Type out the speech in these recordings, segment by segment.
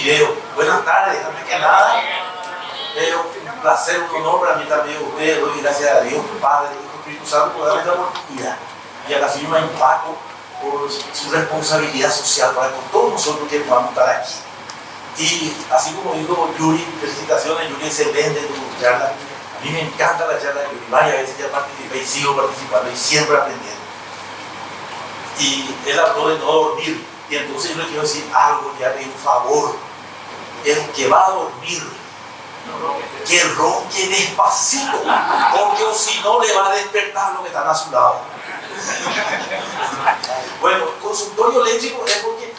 video. Buenas tardes, antes que nada, es un placer, un honor para mí también ustedes. Doy gracias a Dios, Padre, Hijo, Espíritu Santo, por darme esta oportunidad. Y a la firma Impacto por su responsabilidad social para con todos nosotros que podamos estar aquí. Y así como dijo Yuri, felicitaciones, Yuri, excelente tu charla. A mí me encanta la charla de Yuri. Varias veces ya participé y sigo participando y siempre aprendiendo. Y él habló de no dormir. Y entonces yo le quiero decir algo, ya le un favor. El que va a dormir, que ronque despacito, porque si no le va a despertar lo que están a su lado. Bueno, consultorio eléctrico es porque,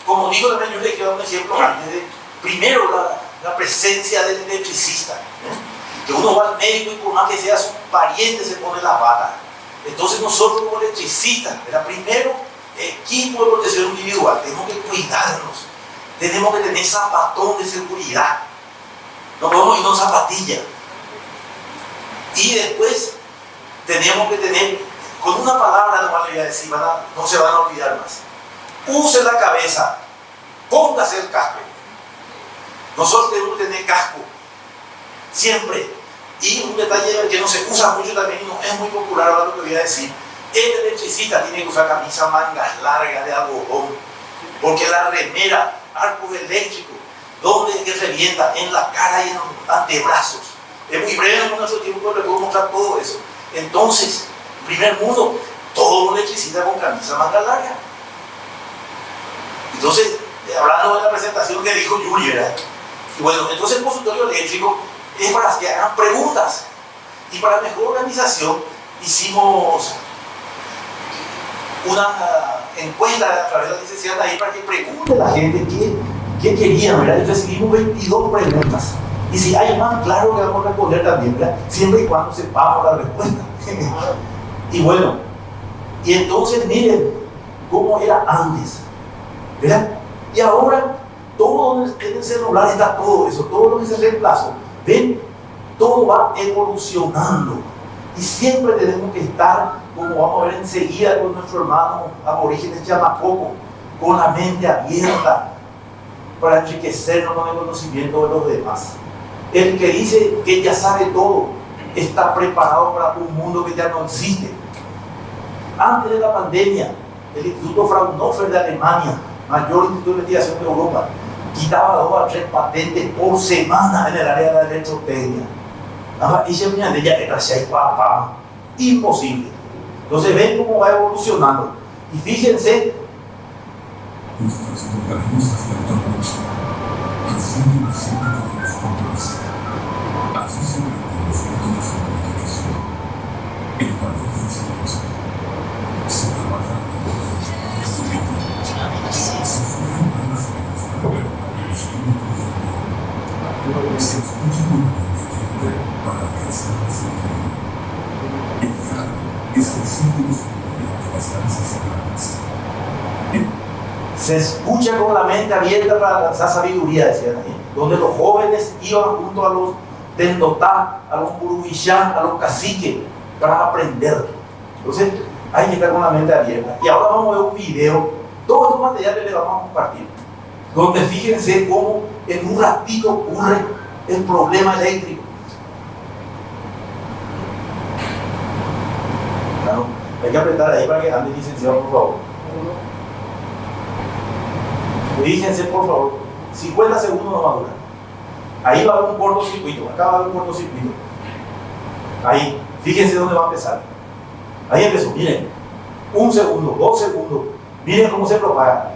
como digo también, yo le quiero dar un ejemplo antes de, primero la presencia del electricista, que uno va al médico y por más que sea su pariente se pone la bata. Entonces nosotros como electricistas, primero, equipo de protección individual, tenemos que cuidarnos, tenemos que tener zapatón de seguridad, no podemos irnos zapatillas, y después tenemos que tener, con una palabra nomás le voy a decir, no se van a olvidar más, use la cabeza, póngase el casco. Nosotros tenemos que tener casco siempre. Y un detalle que no se usa mucho también, no es muy popular ahora lo que voy a decir, el electricista tiene que usar camisa mangas largas de algodón, porque la remera, arco eléctrico, donde es que revienta, en la cara y en los antebrazos. Es muy breve en nuestro tiempo, le puedo mostrar todo eso. Entonces, primer mundo, todo un electricista con camisa manga larga. Entonces, hablando de la presentación que dijo Yuri, ¿verdad? Y bueno, entonces el consultorio eléctrico es para que hagan preguntas. Y para mejor organización hicimos una encuesta a través de la licenciada ahí para que pregunte a la gente qué querían, ¿verdad? Y recibimos 22 preguntas. Y si hay más, claro que vamos a responder también, ¿verdad? Siempre y cuando sepamos la respuesta. Y bueno, y entonces miren cómo era antes, ¿verdad? Y ahora todo en el celular está todo eso, todo lo que se reemplazó. ¿Ven? Todo va evolucionando. Y siempre tenemos que estar, como vamos a ver enseguida con nuestro hermano aborígenes Yamacoco, con la mente abierta para enriquecernos con el conocimiento de los demás. El que dice que ya sabe todo está preparado para un mundo que ya no existe. Antes de la pandemia, el Instituto Fraunhofer de Alemania, mayor instituto de investigación de Europa, quitaba 2 a 3 patentes por semana en el área de la electrotecnia. Y se me han ya imposible. Entonces ven cómo va evolucionando. Y fíjense. Se escucha con la mente abierta para lanzar sabiduría, decían ahí, donde los jóvenes iban junto a los tendotá, a los purubillá, a los caciques, para aprender. Entonces hay que estar con la mente abierta. Y ahora vamos a ver un video, todos estos materiales les vamos a compartir, donde fíjense cómo en un ratito ocurre el problema eléctrico. Claro, hay que apretar ahí para que ande licenciado, por favor. Fíjense, por favor, 50 segundos no va a durar. Ahí va a haber un cortocircuito, acá va a haber un cortocircuito. Ahí, fíjense dónde va a empezar. Ahí empezó, miren, 1 segundo, 2 segundos, miren cómo se propaga.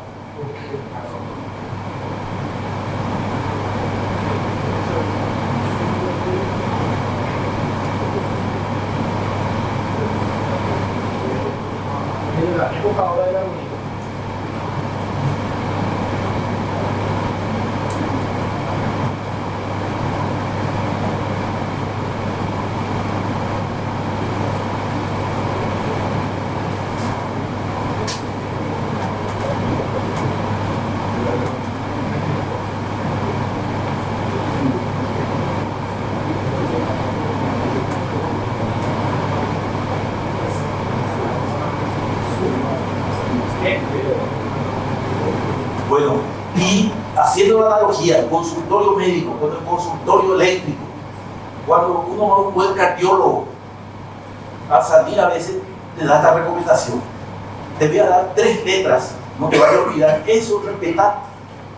Bueno, y Haciendo la analogía, el consultorio médico con el consultorio eléctrico, cuando uno va a un buen cardiólogo, al salir a veces te da esta recomendación. Te voy a dar 3 letras, no te vayas a olvidar, eso respetar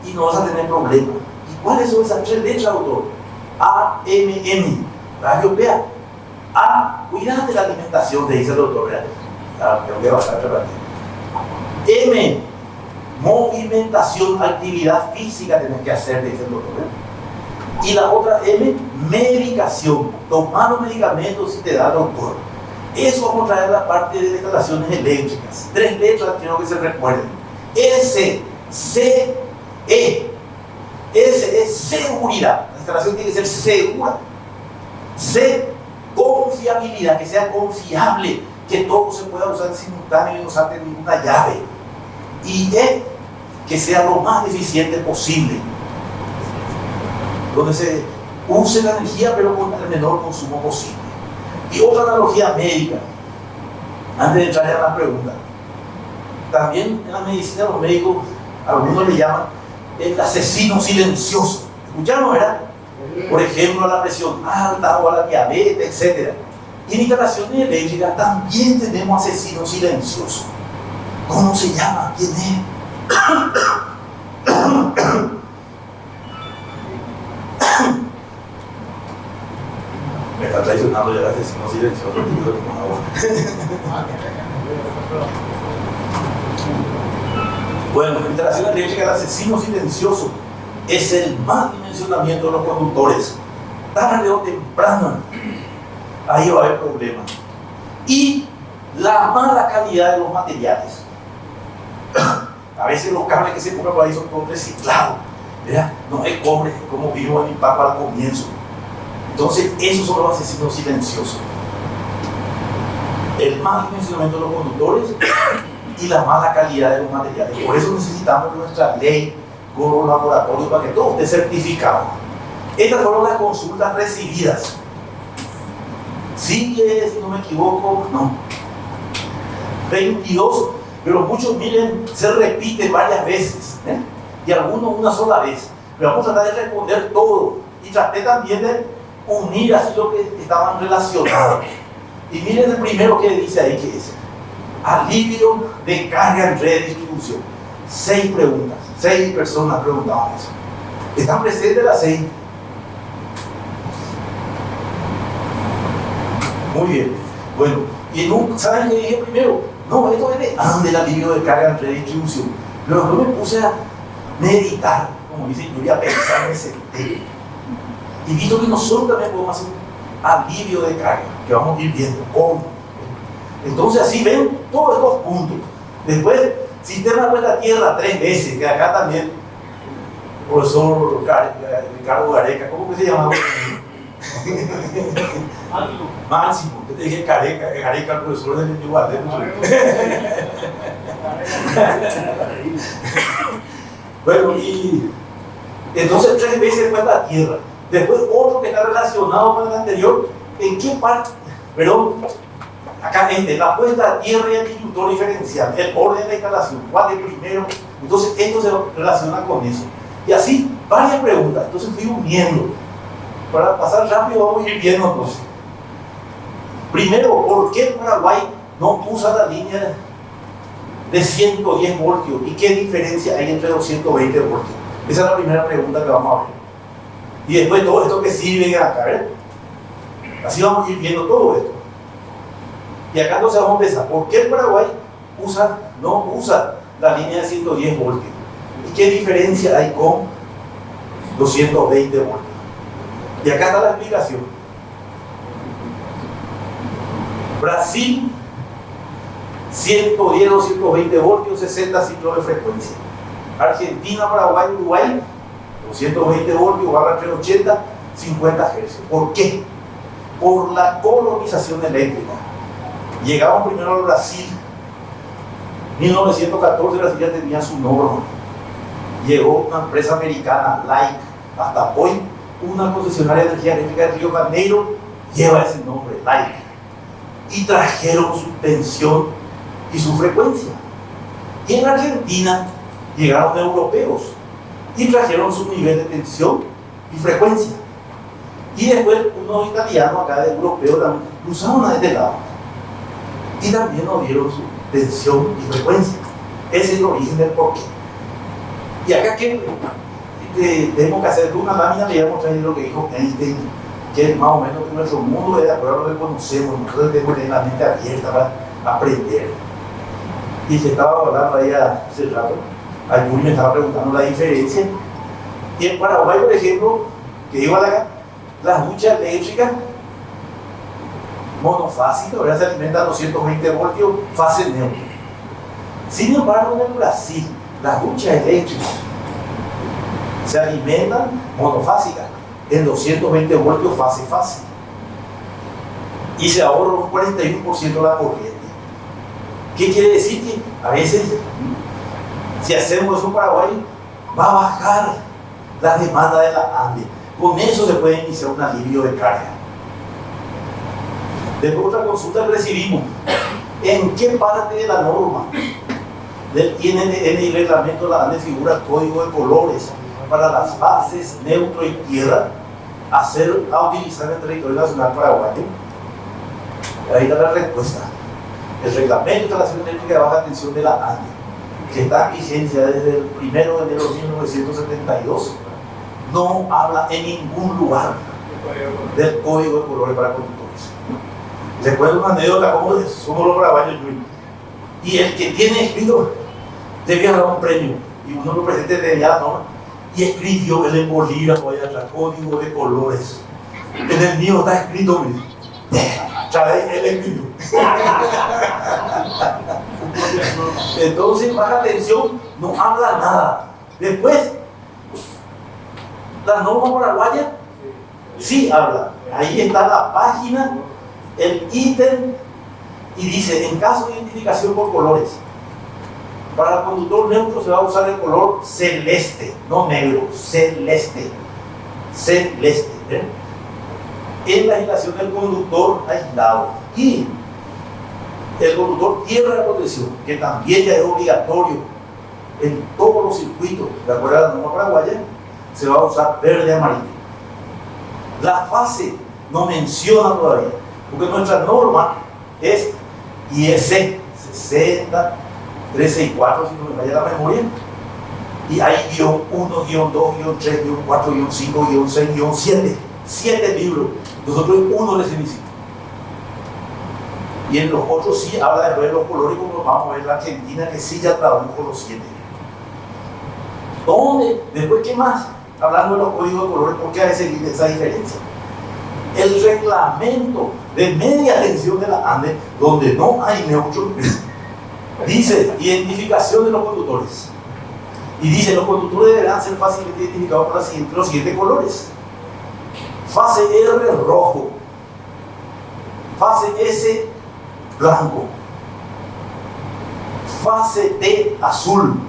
y no vas a tener problemas. ¿Y cuáles son esas 3 letras, doctor? A, M, M. Radio vea. A, cuídate de la alimentación, te dice el doctor. Tengo que bajar otra parte. M, movimentación, actividad física tenés que hacer, te dice el doctor. Y la otra M, medicación. Tomar los medicamentos si te da el doctor. Eso vamos a traer la parte de instalaciones eléctricas. 3 letras quiero que se recuerden. S, C, E. S es seguridad. La instalación tiene que ser segura. C, confiabilidad, que sea confiable, que todo se pueda usar simultáneo y no salte ninguna llave. Y E, que sea lo más eficiente posible, donde se use la energía pero con el menor consumo posible. Y otra analogía médica, antes de entrar a la pregunta, también en la medicina los médicos, algunos le llaman el asesino silencioso. ¿Escucharon, verdad? Por ejemplo, a la presión alta o a la diabetes, etc. Y en instalaciones eléctricas también tenemos asesinos silenciosos. ¿Cómo se llama? ¿Quién es? Me está traicionando ya el asesino silencioso. Bueno, en instalaciones eléctricas el asesino silencioso es el mal dimensionamiento de los conductores. Tarde o temprano, ahí va a haber problemas. Y la mala calidad de los materiales. A veces los cables que se ponen por ahí son todos reciclados, ¿verdad? No hay cobre, como vimos en mi papá al comienzo. Entonces, esos son los asesinos silenciosos. El mal dimensionamiento de los conductores y la mala calidad de los materiales. Por eso necesitamos nuestra ley con los laboratorios para que todo esté certificado. Estas fueron las consultas recibidas. Sigue, si no me equivoco, no. 22, pero muchos, miren, se repiten varias veces, y algunos una sola vez. Pero vamos a tratar de responder todo. Y traté también de unir así lo que estaban relacionados. Y miren el primero que dice ahí, que es alivio de carga en redistribución. 6 preguntas, 6 personas preguntaban eso. ¿Están presentes las 6? Muy bien. Bueno, y ¿saben qué dije primero? No, esto viene del alivio de carga en redistribución. Luego me puse a meditar, como dicen, yo voy a pensar en ese tema. Y visto que nosotros también podemos hacer un alivio de carga, que vamos a ir viendo cómo. Entonces así ven todos estos puntos. Después, sistema de la tierra 3 veces, que acá también el profesor Ricardo Gareca, ¿cómo que se llama? Máximo, yo te dije Gareca, el profesor de Yuvalde. Bueno, y entonces 3 veces después la tierra. Después otro que está relacionado con el anterior, ¿en qué parte? Pero acá la puesta a tierra y el disyuntor diferencial, el orden de instalación, cuál es primero. Entonces esto se relaciona con eso. Y así, varias preguntas. Entonces fui uniendo. Para pasar rápido vamos a ir viendo entonces. Primero, ¿por qué Paraguay no usa la línea de 110 voltios? ¿Y qué diferencia hay entre los 120 voltios? Esa es la primera pregunta que vamos a ver. Y después todo esto que sirve acá, ¿verdad? Así vamos a ir viendo todo esto. Y acá entonces vamos a empezar. ¿Por qué Paraguay no usa la línea de 110 voltios? ¿Y qué diferencia hay con los 120 voltios? Y acá está la explicación. Brasil, 110 o 120 voltios, 60 ciclos de frecuencia. Argentina, Paraguay, Uruguay, 220 voltios, barra 380, 50 Hz. ¿Por qué? Por la colonización eléctrica. Llegamos primero a Brasil. 1914 Brasil ya tenía su nombre. Llegó una empresa americana, Like, hasta hoy una concesionaria de energía eléctrica de Río de Janeiro lleva ese nombre, Like. Y trajeron su tensión y su frecuencia. Y en Argentina llegaron europeos y trajeron su nivel de tensión y frecuencia. Y después unos italianos acá de europeos también usaron a este lado y también nos dieron su tensión y frecuencia. Ese es el origen del porqué. Y acá que tenemos que hacer una lámina, le vamos a traer lo que dijo Einstein, que es más o menos que nuestro mundo es de acuerdo a lo que conocemos. Nosotros tenemos que tener la mente abierta para aprender. Y se estaba hablando ahí hace rato, a Yuri me estaba preguntando la diferencia. Y en Paraguay, por ejemplo, que digo acá, las duchas eléctricas monofásicas, ¿verdad? Se alimentan a 220 voltios, fase neutra. Sin embargo, en el Brasil, las duchas eléctricas se alimentan monofásicas en 220 voltios fase. Y se ahorra un 41% la corriente. ¿Qué quiere decir? Que a veces, si hacemos eso en Paraguay, va a bajar la demanda de la ANDE. Con eso se puede iniciar un alivio de carga. Después otra consulta que recibimos: ¿en qué parte de la norma del INN y reglamento de la ANDE figura el código de colores para las fases neutro y tierra a utilizar en el territorio nacional paraguayo? Ahí está la respuesta. El reglamento de instalación eléctrica de baja tensión de la ANDE, que está en vigencia desde el 1 de enero de 1972, no habla en ningún lugar del código de colores para conductores. Les cuento una anécdota, como somos los paraguayos, y el que tiene escrito debía dar un premio, y uno lo presente de allá, ¿no? Y escribió el en bolígrafo allá atrás, código de colores. En el mío está escrito, Chávez, él escribió. Entonces, baja tensión no habla nada. Después, la norma paraguaya sí habla. Ahí está la página, el ítem, y dice: en caso de identificación por colores, para el conductor neutro se va a usar el color celeste, no negro, celeste. ¿Eh? En la aislación del conductor aislado. Y el conductor tierra de protección, que también ya es obligatorio en todos los circuitos, de acuerdo a la norma paraguaya, se va a usar verde amarillo. La fase no menciona todavía, porque nuestra norma es IEC 60, 364, si no me falla la memoria, y hay guión 1, guión 2, guión 3, guión 4, guión 5, guión 6, guión 7 libros. Nosotros uno les iniciamos. Y en los otros sí habla de los colores, como vamos a ver la Argentina, que sí ya tradujo los 7. ¿Dónde? Después, ¿qué más? Hablando de los códigos de colores, ¿por qué hay esa diferencia? El reglamento de media tensión de la ANDE, donde no hay neutro, dice identificación de los conductores. Y dice: los conductores deberán ser fácilmente identificados por los siguientes colores. Fase R, rojo. Fase S, blanco. Fase T, azul.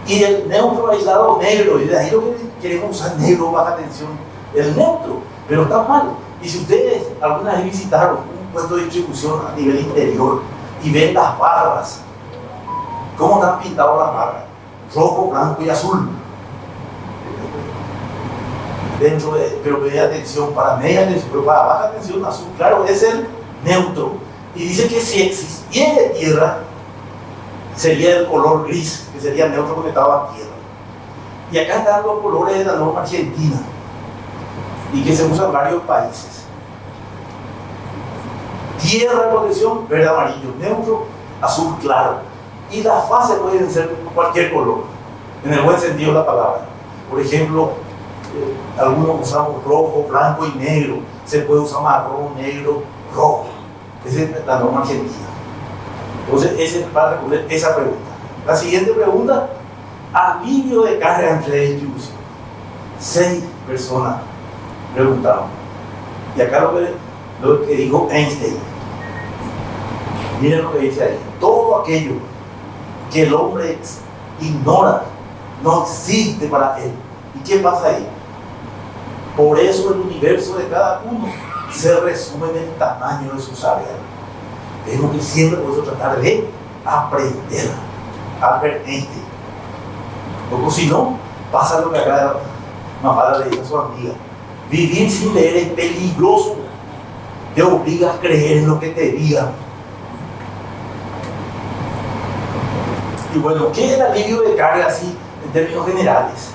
Y el neutro aislado, negro. Y de ahí lo que queremos usar, negro, baja tensión, el neutro. Pero está mal. Y si ustedes alguna vez visitaron un puesto de distribución a nivel interior y ven las barras, ¿cómo están pintadas las barras? Rojo, blanco y azul. Dentro de, pero media tensión, para media tensión, pero para baja tensión, azul, claro, es el neutro. Y dice que si existiera tierra, sería el color gris, que sería neutro porque estaba en tierra. Y acá están los colores de la norma argentina, y que se usan en varios países. Tierra de protección, verde amarillo, neutro, azul claro. Y las fases pueden ser cualquier color, en el buen sentido de la palabra. Por ejemplo, algunos usamos rojo, blanco y negro. Se puede usar marrón, negro, rojo. Esa es la norma argentina. Entonces, ese es para responder esa pregunta. La siguiente pregunta: alivio de carga entre de distribución. 6 personas preguntaron. Y acá lo que dijo Einstein. Miren lo que dice ahí: todo aquello que el hombre ignora no existe para él. ¿Y qué pasa ahí? Por eso el universo de cada uno se resume en el tamaño de su saber. Tenemos que siempre por eso tratar de aprender. Albert Einstein. Porque si no, Pasa lo que acá Mamá le dijo a su amiga: vivir sin leer es peligroso, te obliga a creer en lo que te digan. Y bueno, ¿qué es el alivio de carga así en términos generales?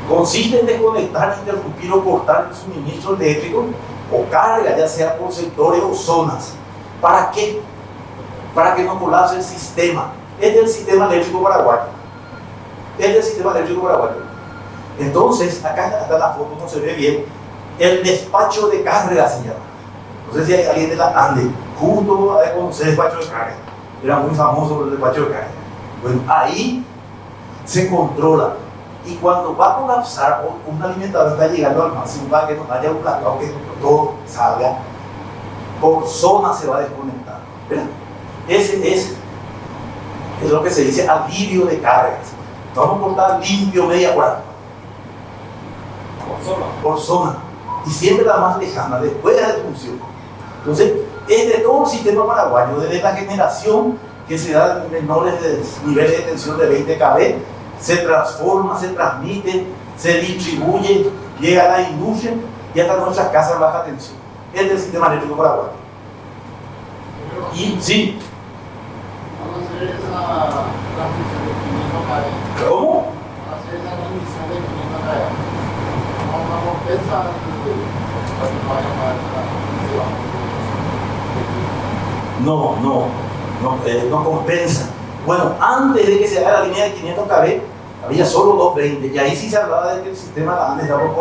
Consiste en desconectar, interrumpir o cortar el suministro eléctrico o carga, ya sea por sectores o zonas. ¿Para qué? Para que no colapse el sistema. Es del sistema eléctrico paraguayo. Es del sistema eléctrico paraguayo. Entonces, acá está la foto, no se ve bien. El despacho de carga se llama. No sé si hay alguien de la ANDE, justo a conocer el despacho de carga. Era muy famoso el despacho de carga. Bueno, ahí se controla. Y cuando va a colapsar, un alimentador está llegando al máximo para que no haya un blackout, que todo salga, por zona se va a desconectar. ¿Verdad? Ese es lo que se dice alivio de cargas. Vamos a cortar limpio media hora. Por zona. Y siempre la más lejana, después de la defunción. Entonces, es de todo el sistema paraguayo, desde la generación que se da en menores niveles de tensión de 20 kV, se transforma, se transmite, se distribuye, llega a la industria y hasta nuestras casas en baja tensión. Es del sistema eléctrico paraguayo. Y sí. Vamos a hacer esa transmisión de 500 kV. ¿Cómo? Vamos a hacer esa transmisión de 500 kV. Vamos a compensar para que vaya para la transmisión. No compensa. Bueno, antes de que se haga la línea de 500 kV, había solo 220, y ahí sí se hablaba de que el sistema antes estaba por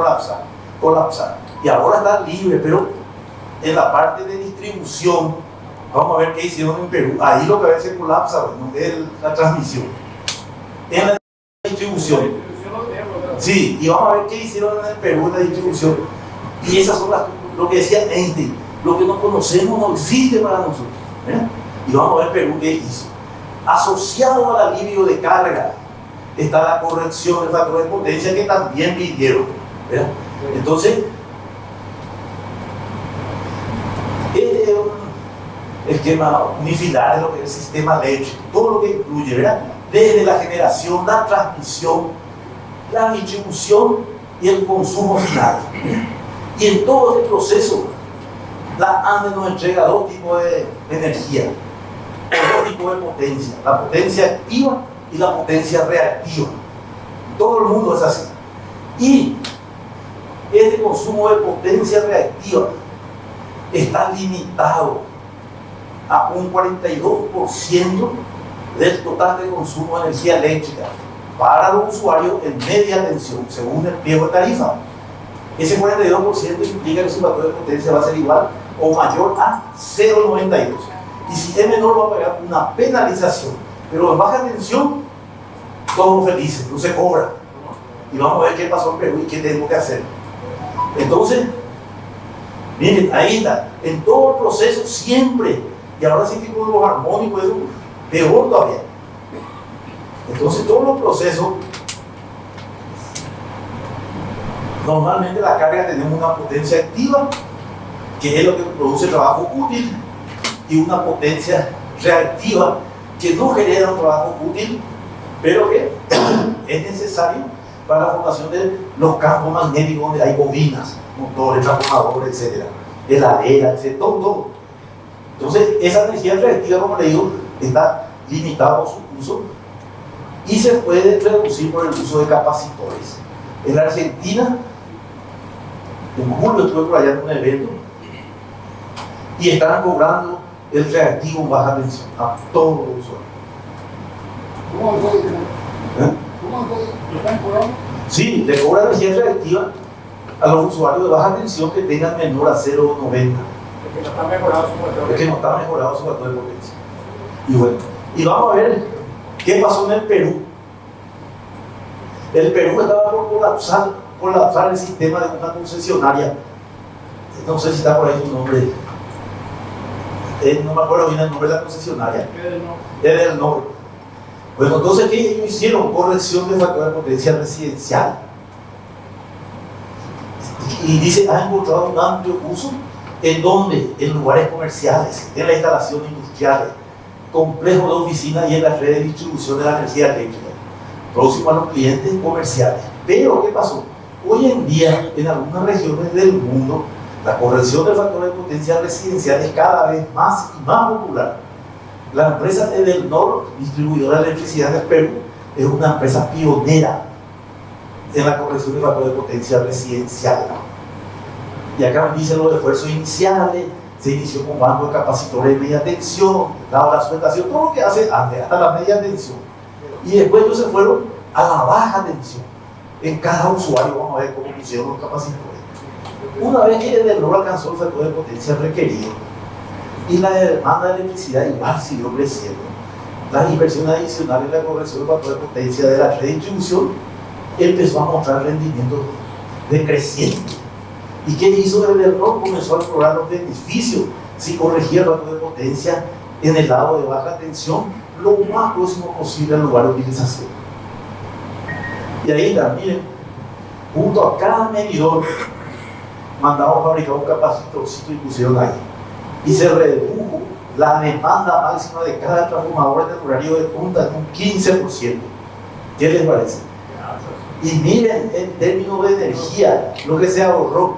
colapsar. Y ahora está libre, pero en la parte de distribución, vamos a ver qué hicieron en Perú. Ahí lo que a veces colapsa, bueno, es la transmisión. En la distribución. Sí, y vamos a ver qué hicieron en el Perú en la distribución. Y esas son lo que decía Einstein, lo que no conocemos no existe para nosotros. ¿Eh? Y vamos a ver Perú qué hizo. Asociado al alivio de carga está la corrección del factor de potencia, que también midieron. ¿Verdad? Entonces, este es un esquema unifilar de lo que es el sistema eléctrico, todo lo que incluye, ¿verdad? Desde la generación, la transmisión, la distribución y el consumo final. Y en todo este proceso, la ANDE nos entrega dos tipos de energía, o dos tipos de potencia: la potencia activa y la potencia reactiva. Todo el mundo es así. Y este consumo de potencia reactiva está limitado a un 42% del total de consumo de energía eléctrica para los usuarios en media tensión, según el pliego de tarifa. Ese 42% implica que su factor de potencia va a ser igual o mayor a 0,92. Y si es menor, va a pagar una penalización. Pero en baja tensión, todos felices, no se cobra. Y vamos a ver qué pasó en Perú y qué tenemos que hacer. Entonces, miren, ahí está. En todo el proceso siempre, y ahora sí que con los armónicos, eso peor todavía. Entonces, todos los procesos, normalmente la carga tenemos una potencia activa, que es lo que produce trabajo útil, y una potencia reactiva, que no genera un trabajo útil, pero que es necesario para la formación de los campos magnéticos donde hay bobinas, motores, transformadores, etc. Heladera, etc. Todo. Entonces, esa energía reactiva, como le digo, está limitada por su uso y se puede reducir por el uso de capacitores. En la Argentina, en julio estuve por allá en un evento y están cobrando el reactivo en baja tensión a todos los usuarios. ¿Cómo fue? ¿Eh? ¿Cómo fue? ¿Lo están cobrando? Sí, le cobran energía reactiva a los usuarios de baja tensión que tengan menor a 0,90. Es que no está mejorado su factor. Es que no está mejorado su factor de potencia. Y bueno, y vamos a ver qué pasó en el Perú. El Perú estaba por colapsar el sistema de una concesionaria. No sé si está por ahí su nombre. No me acuerdo bien el nombre de la concesionaria. Es del norte. Bueno, entonces, ¿qué ellos hicieron? Corrección de factor de potencia residencial. Y dice, ha encontrado un amplio uso en donde, en lugares comerciales, en las instalaciones industriales, complejos de oficinas y en las redes de distribución de la energía eléctrica. próximo a los clientes comerciales. Pero, ¿qué pasó? Hoy en día, en algunas regiones del mundo, la corrección del factor de potencia residencial es cada vez más y más popular. La empresa Edelnor, distribuidora de electricidad del Perú, es una empresa pionera en la corrección del factor de potencia residencial. Y acá me dicen los esfuerzos iniciales, se inició con banco de capacitores de media tensión, la sustentación, todo lo que hace antes, hasta la media tensión. Y después ellos se fueron a la baja tensión. En cada usuario, vamos a ver cómo hicieron los capacitores. Una vez que Edelnor alcanzó el factor de potencia requerido y la demanda de electricidad igual siguió creciendo, las inversiones adicionales en la corrección del factor de potencia de la redistribución empezó a mostrar rendimientos decrecientes. ¿Y qué hizo Edelnor? Comenzó a explorar los beneficios si corregía el factor de potencia en el lado de baja tensión lo más próximo posible al lugar de utilización. Y ahí también, junto a cada medidor, mandamos a fabricar un capacitorcito y pusieron ahí. Y se redujo la demanda máxima de cada transformador en el horario de punta en un 15%. ¿Qué les parece? Y miren, en términos de energía, lo que se ahorró: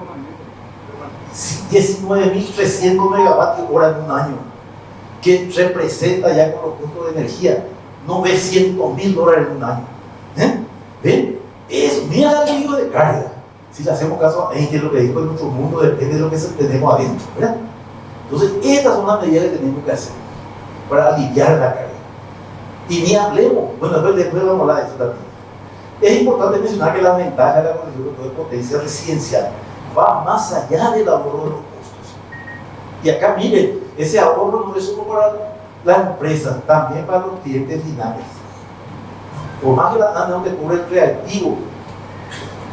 19.300 megavatios hora en un año, que representa ya con los costos de energía $900.000 en un año. ¿Ven? Es mira el libro de carga. Si le hacemos caso a Einstein, lo que dijo en nuestro mundo depende de lo que tenemos adentro, ¿verdad? Entonces, estas son las medidas que tenemos que hacer para aliviar la carga. Y ni hablemos, bueno, después vamos a hablar de eso también. Es importante mencionar que la ventaja de la corrección de potencia residencial va más allá del ahorro de los costos. Y acá miren, ese ahorro no es solo para la empresa, también para los clientes finales. Por más que la ANDE no te cubre el reactivo,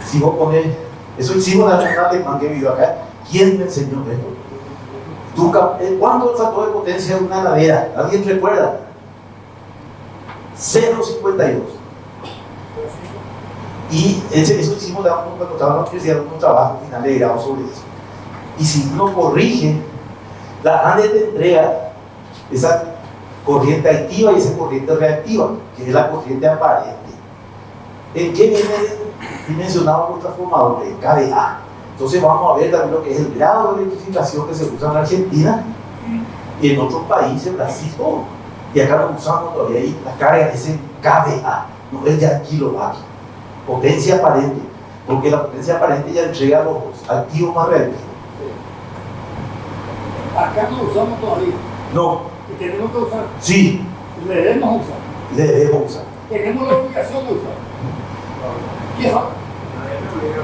si vos pones, eso hicimos en un alemán que vivió acá. ¿Quién me enseñó esto? ¿Cuánto es el factor de potencia de una heladera? ¿Alguien recuerda? 0,52. Y eso hicimos cuando estaba en la universidad, un trabajo final de grado sobre eso. Y si uno corrige, la ANDE te entrega esa corriente activa y esa corriente reactiva, que es la corriente aparente. ¿En qué viene dimensionado por transformador? En kVA. Entonces vamos a ver también lo que es el grado de electrificación que se usa en Argentina y en otros países, Brasil, todo. Y acá lo usamos todavía, y la carga es en kVA, no es ya kilovatio. Potencia aparente, porque la potencia aparente ya entrega los dos, activo más reactivo. Acá no usamos todavía. No. Y tenemos que usar. Sí. Debemos usar. Debemos usar. Tenemos la obligación de usar. ¿Qué es?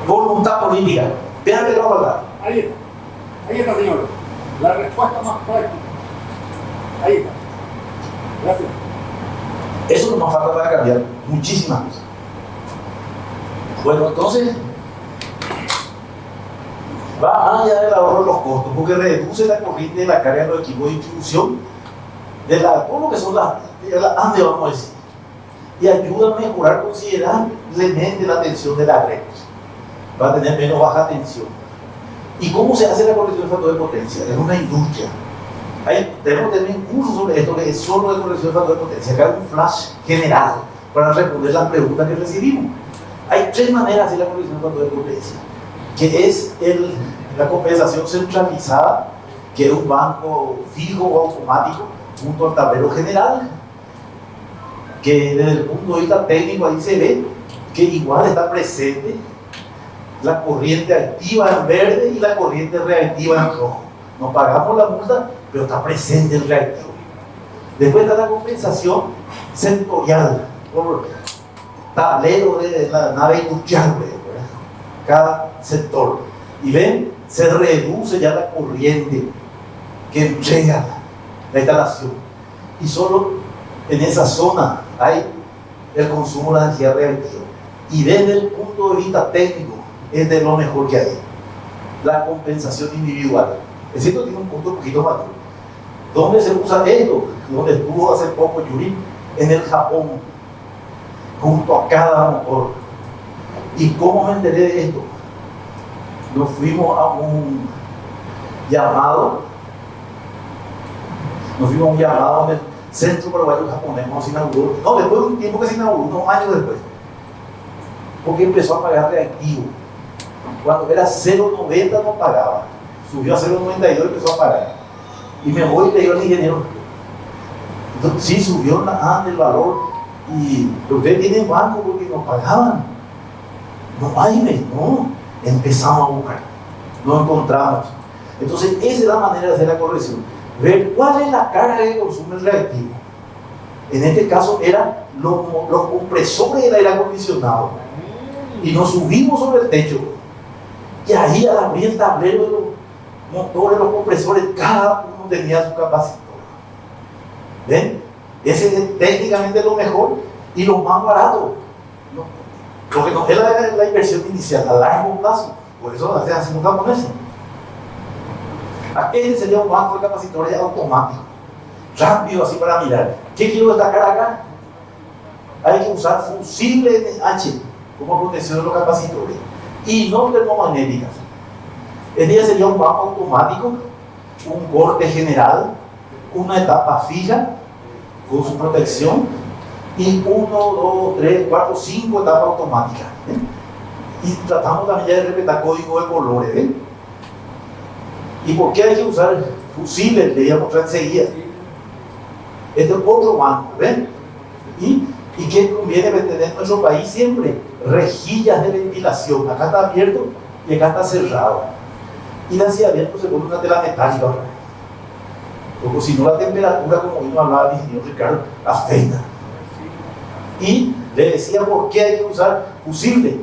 Voluntad política. Vean que no va a hablar. Ahí está, señor. La respuesta más práctica. Ahí está. Gracias. Eso no nos falta para cambiar muchísimas cosas. Bueno, entonces, va más allá del ahorro de los costos, porque reduce la corriente de la carga de los equipos de distribución, todo lo que son las ANDE, vamos a decir, y ayuda a mejorar considerablemente la tensión de la red. Va a tener menos baja tensión. ¿Y cómo se hace la corrección del factor de potencia? Es una industria. Tenemos que tener un curso sobre esto que es solo de corrección del factor de potencia. Acá hay un flash general para responder las preguntas que recibimos. Hay tres maneras de hacer la corrección del factor de potencia, que es la compensación centralizada, que es un banco fijo o automático junto al tablero general, que desde el punto de vista técnico ahí se ve que igual está presente la corriente activa en verde y la corriente reactiva en rojo. No pagamos la multa, pero está presente el reactivo. Después está la compensación sectorial por tablero de la nave industrial, ¿verdad? Cada sector. Y ven, se reduce ya la corriente que entrega la instalación. Y solo en esa zona hay el consumo de la energía reactiva. Y desde el punto de vista técnico, es de lo mejor que hay. La compensación individual. Es cierto, tiene un punto un poquito más. ¿Dónde se usa esto? Donde estuvo hace poco Yuri, en el Japón, junto a cada motor. ¿Y cómo me enteré de esto? Nos fuimos a un llamado donde Centro Paraguayo Japonés cuando se inauguró, no, después de un tiempo que se inauguró, unos años después, porque empezó a pagar reactivo. Cuando era 0,90 no pagaba, subió a 0,92 y empezó a pagar. Y me voy y le digo al ingeniero, entonces, sí, subió el valor, pero ustedes tienen banco porque nos pagaban. No hay, no, empezamos a buscar, no encontramos. Entonces, esa es la manera de hacer la corrección. Ver cuál es la carga que consume el reactivo. En este caso eran los compresores del aire acondicionado. Y nos subimos sobre el techo. Y ahí al abrir el tablero de los motores, los compresores, cada uno tenía su capacitor. ¿Ven? Ese es técnicamente lo mejor y lo más barato. Lo que nos es la inversión inicial a largo plazo. Por eso lo hacen los japoneses. Aquel sería un banco de capacitores automático, rápido así para mirar. ¿Qué quiero destacar acá? Hay que usar fusibles NH como protección de los capacitores y no termomagnéticas. Este ya sería un banco automático, un corte general, una etapa fija con su protección y 1, 2, 3, 4, 5 etapas automáticas. Y tratamos también ya de respetar código de colores. ¿Y por qué hay que usar fusibles? Le voy a mostrar enseguida. Este es otro banco, ¿ven? ¿Y qué conviene tener en nuestro país siempre? Rejillas de ventilación. Acá está abierto y acá está cerrado. Y así abierto se pone una tela metálica. Porque si no la temperatura, como vino a hablar el ingeniero Ricardo, afecta. Y le decía por qué hay que usar fusible.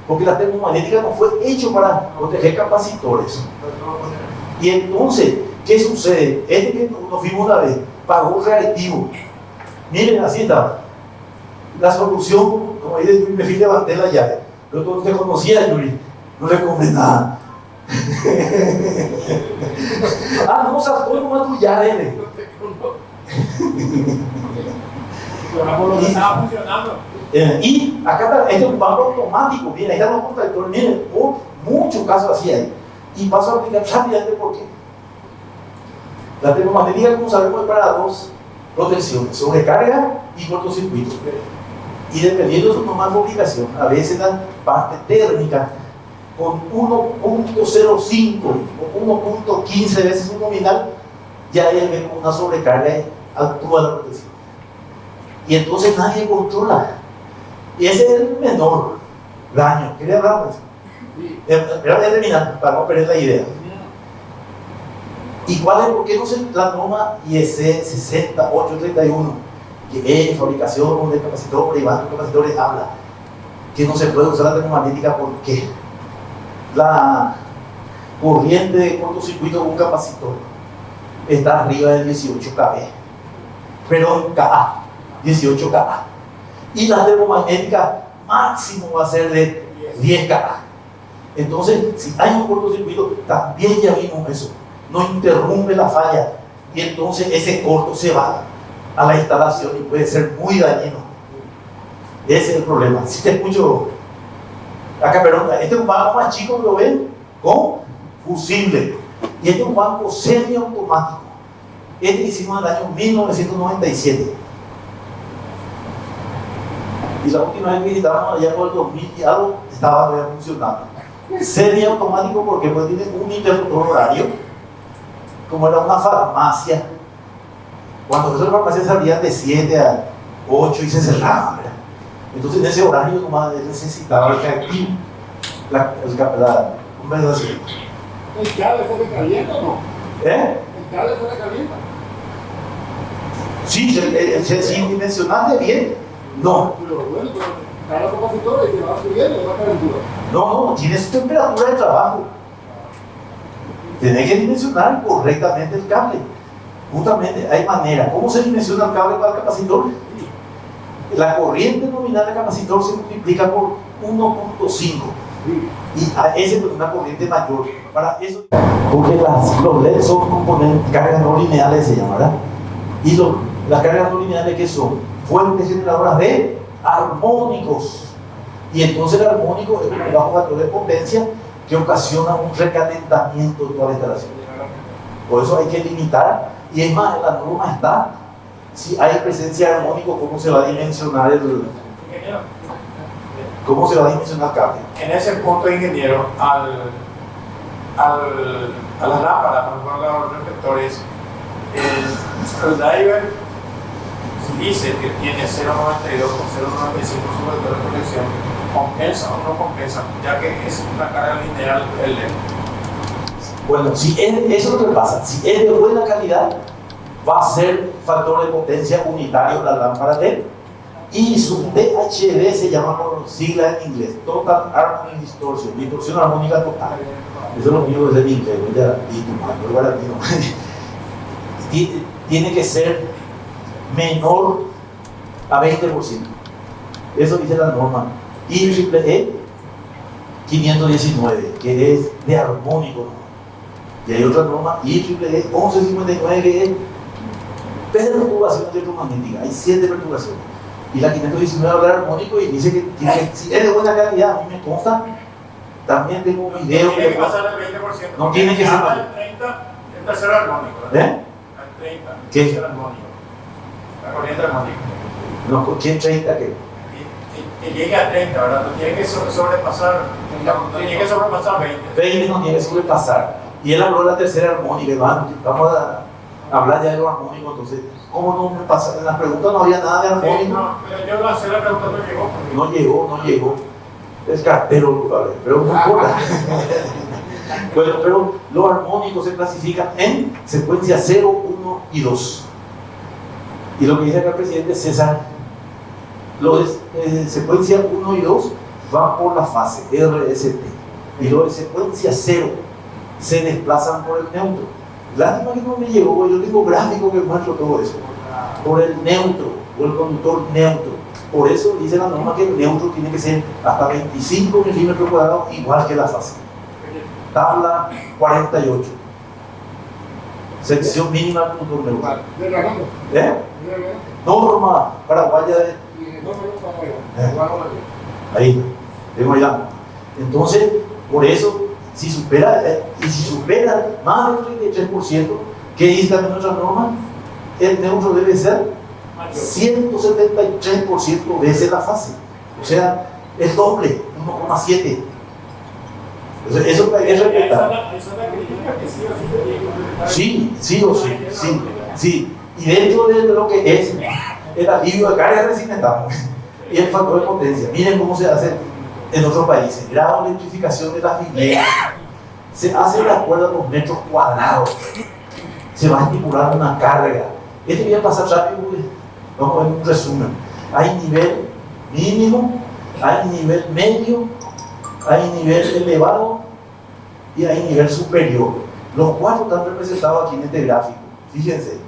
Porque la termomagnética no fue hecho para proteger capacitores. Y entonces, ¿qué sucede? Este que nos vimos una vez, pagó reactivo. Miren, así está. La solución, como ahí me fui, levanté la llave. Pero tú no te conocías, Yuri. No le compré nada. No, saltó nomás tu llave. Estaba funcionando. Y acá está, este es un banco automático, miren, ahí están los contactores, miren, muchos casos así hay. Y paso a aplicar rápidamente por qué. La termomagnética, como sabemos, es para dos protecciones, sobrecarga y cortocircuito. Y dependiendo de su normal fabricación, a veces la parte térmica con 1.05 o 1.15 veces su nominal, ya hay una sobrecarga y actúa la protección. Y entonces nadie controla. Y ese es el menor daño. ¿Quería hablar de eso? Voy a terminar para no perder la idea. ¿Y cuál es? ¿Por qué no se la norma IEC 60831, que es fabricación de capacitores y bancos de capacitores, habla que no se puede usar la termomagnética porque la corriente de cortocircuito de un capacitor está arriba del 18 kV, perdón, KA, 18 kA, y la termomagnética máximo va a ser de 10 kA. Entonces, si hay un cortocircuito, también ya vimos eso, no interrumpe la falla y entonces ese corto se va a la instalación y puede ser muy dañino. Ese es el problema. Si te escucho acá, perdón, este es un banco más chico, ¿lo ven? Con fusible. Y este es un banco semiautomático. Este hicimos en el año 1997. Y la última vez que visitamos allá por el 2000 y algo, estaba todavía funcionando. Semiautomático porque pues tiene un interruptor horario, como era una farmacia. Cuando esas farmacias salían de 7 a 8 y se cerraban, ¿verdad? Entonces en ese horario nomás necesitaba el reactivo. ¿Cómo es así? ¿El cable se le calienta o no? ¿Eh? ¿El cable se le calienta? Sí, sin dimensionarte bien. No. Pero bueno, cada capacitor que va subiendo, va calentura. No, tiene su temperatura de trabajo. Tiene que dimensionar correctamente el cable. Justamente hay manera. ¿Cómo se dimensiona el cable para el capacitor? La corriente nominal del capacitor se multiplica por 1.5. Y a ese es una corriente mayor. Para eso, porque los LED son componentes, cargas no lineales se llama, ¿verdad? Y las cargas no lineales, que son fuentes generadoras de armónicos. Y entonces el armónico es un bajo factor de potencia que ocasiona un recalentamiento de toda la instalación. Por eso hay que limitar, y es más, la norma está si hay presencia armónico, ¿cómo se va a dimensionar cómo se va a dimensionar el cable? En ese punto, ingeniero, a las lámparas, por ejemplo, a los reflectores, el driver dice que tiene 0.92 con 0.95 sobre de reflexión, ¿compensa o no compensa? Ya que es una carga lineal el LED. Bueno, si es, eso es lo que pasa. Si es de buena calidad, va a ser factor de potencia unitario la lámpara LED. Y su THD se llama por sigla en inglés, Total Harmonic Distortion, distorsión armónica total. Eso es lo mío desde el inglés, ya tiene que ser menor a 20%. Eso dice la norma IEEE 519, que es de armónico. Y hay otra norma IEEE 1159, que es perturbación electromagnética. Hay 7 perturbaciones. Y la 519 habla de armónico y dice que si es de buena calidad, a mí me consta. También tengo un video no tiene que pasar el 20%. No tiene que ser. Al 30, el tercer armónico. ¿Eh? Al 30, ¿Qué? el tercer armónico. La corriente armónica. No, ¿quién 30 qué? Que llegue a 30, ¿verdad? No tiene que sobrepasar, no tiene que sobrepasar 20. 20 no tiene que sobrepasar. Y él habló de la tercera armónica, vamos a hablar ya de lo armónico, entonces, ¿cómo no me pasa? En las preguntas no había nada de armónico. Sí, no, pero yo hacer la pregunta no llegó. No llegó. Es cartero, pero no importa. Bueno, pero los armónicos se clasifican en secuencia 0, 1 y 2. Y lo que dice acá el presidente César, los de secuencia 1 y 2 van por la fase RST. Y los de secuencia 0 se desplazan por el neutro. Lástima que no me llegó, yo tengo gráfico que muestro todo eso. Por el neutro, o el conductor neutro. Por eso dice la norma que el neutro tiene que ser hasta 25 milímetros cuadrados, igual que la fase. Tabla 48. Sección mínima del conductor neutro. ¿Eh? Norma paraguaya de... Ahí, tengo allá. Entonces, por eso, si supera más del 33%, ¿qué dice también nuestra norma? El neutro debe ser 173% veces la fase. O sea, el doble, 1,7. Eso hay que respetar. Sí o sí. Y dentro de lo que es el alivio de carga recimentamos y el factor de potencia. Miren cómo se hace en otros países. Grado de electrificación de las viviendas. Se hace de acuerdo a los metros cuadrados. Se va a estipular una carga. Este voy a pasar rápido porque vamos a ver un resumen. Hay nivel mínimo, hay nivel medio, hay nivel elevado y hay nivel superior. Los 4 están representados aquí en este gráfico. Fíjense.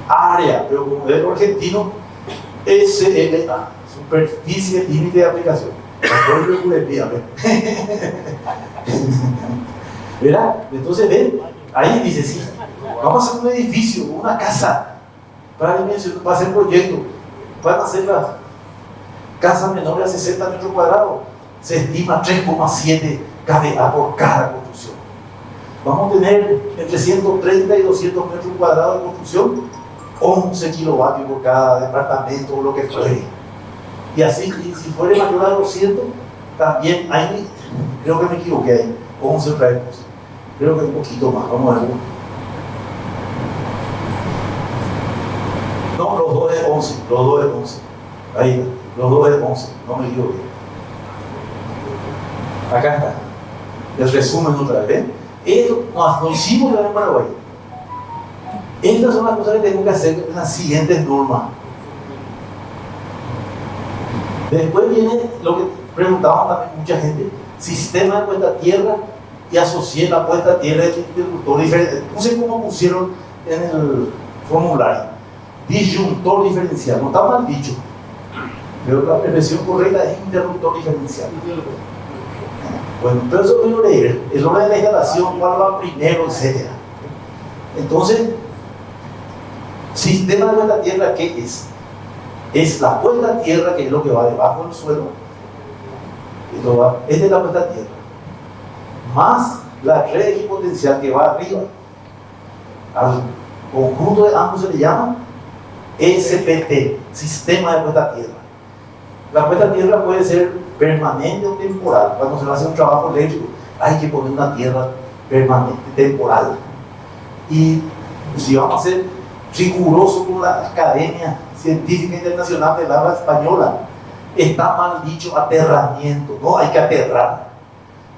Área, pero como modelo argentino, SLA, superficie límite de aplicación. ¿Verdad? Entonces ven, ahí dice, sí, vamos a hacer un edificio, una casa, para hacer proyectos, van a hacer las casas menores a 60 metros cuadrados, se estima 3,7 kVA por cada construcción. Vamos a tener entre 130 y 200 metros cuadrados de construcción, 11 kilovatios por cada departamento o lo que fuere. Y así, y si fuera mayor a 200, también hay, creo que me equivoqué ahí, 11 otra vez. Creo que un poquito más, vamos a ver. No, los dos de 11. Ahí, los dos de 11, no me equivoqué. Acá está. El resumen otra vez. Esto no hicimos en Paraguay. Estas son las cosas que tenemos que hacer en las siguientes normas. Después viene lo que preguntaba también mucha gente: sistema de puesta a tierra, y asocié la puesta a tierra de interruptor diferencial. No sé cómo pusieron en el formulario. Disyuntor diferencial. No está mal dicho, pero la expresión correcta es interruptor diferencial. Bueno, pero eso voy a leer. El orden de la instalación, cuál va primero, etc. Entonces, sistema de puesta a tierra, ¿qué es? Es la puesta a tierra, que es lo que va debajo del suelo. Esta es la puesta a tierra. Más la red equipotencial que va arriba, Conjunto de ambos se le llama SPT, Sistema de Puesta a Tierra. La puesta a tierra puede ser permanente o temporal. Cuando se va a hacer un trabajo eléctrico, hay que poner una tierra permanente, temporal. Y si vamos a ser rigurosos con la Academia Científica Internacional del Habla Española, está mal dicho aterramiento, no hay que aterrar.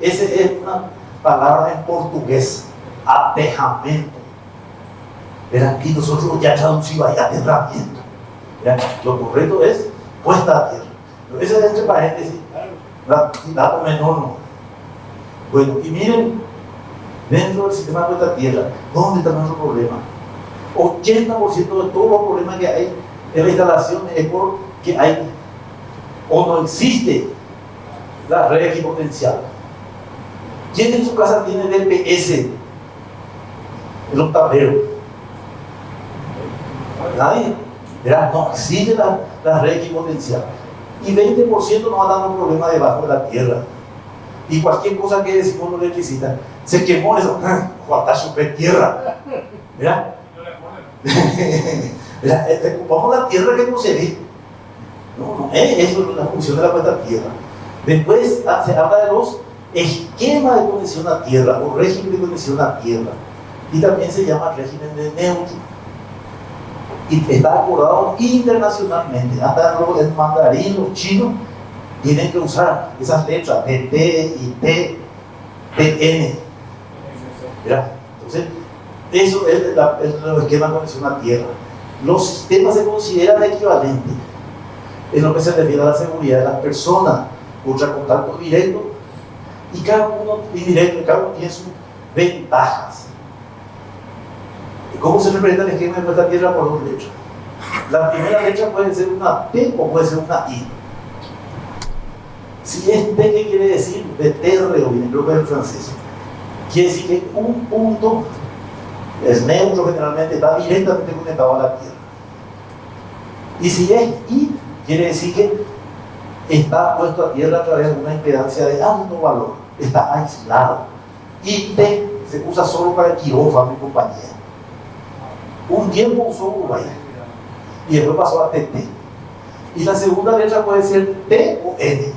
Esa es una palabra en portugués, atejamiento. Verán, aquí nosotros ya traducimos ahí aterramiento. Verán, lo correcto es puesta a tierra. Pero ese es entre paréntesis, dato menor no. Bueno, y miren, dentro del sistema de puesta a tierra, ¿dónde está nuestro problema? 80% de todos los problemas que hay en la instalación es porque hay o no existe la red equipotencial. ¿Quién en su casa tiene DPS? El octavero. Nadie. Verá, no existe la red equipotencial. Y 20% nos va dando problemas debajo de la tierra. Y cualquier cosa que decimos no electricita, se quemó eso, está sobre tierra. ¿Verdad? Ocupamos la tierra que no se ve. No, eso es la función de la puesta a tierra. Después se habla de los esquemas de conexión a tierra o régimen de conexión a tierra. Y también se llama régimen de neutro. Y está acordado internacionalmente. Hasta el mandarín, los chinos, tienen que usar esas letras de T y T, TN. ¿Verdad? Entonces, eso es el esquema de conexión a tierra. Los sistemas se consideran equivalentes en lo que se refiere a la seguridad de las personas, contra contacto directo, y cada uno indirecto, cada uno tiene sus ventajas. ¿Cómo se representa el esquema de puesta a tierra? Por dos letras. La primera letra puede ser una T o puede ser una I. Si es T, ¿qué quiere decir? De terre, o viene, creo que es el francés. Quiere decir que un punto es neutro, generalmente está directamente conectado a la tierra. Y si es I, quiere decir que está puesto a tierra a través de una impedancia de alto valor, está aislado. Y T se usa solo para quirófano y compañía. Un tiempo usó Uruguay y después pasó a TT. Y la segunda letra puede ser T o N.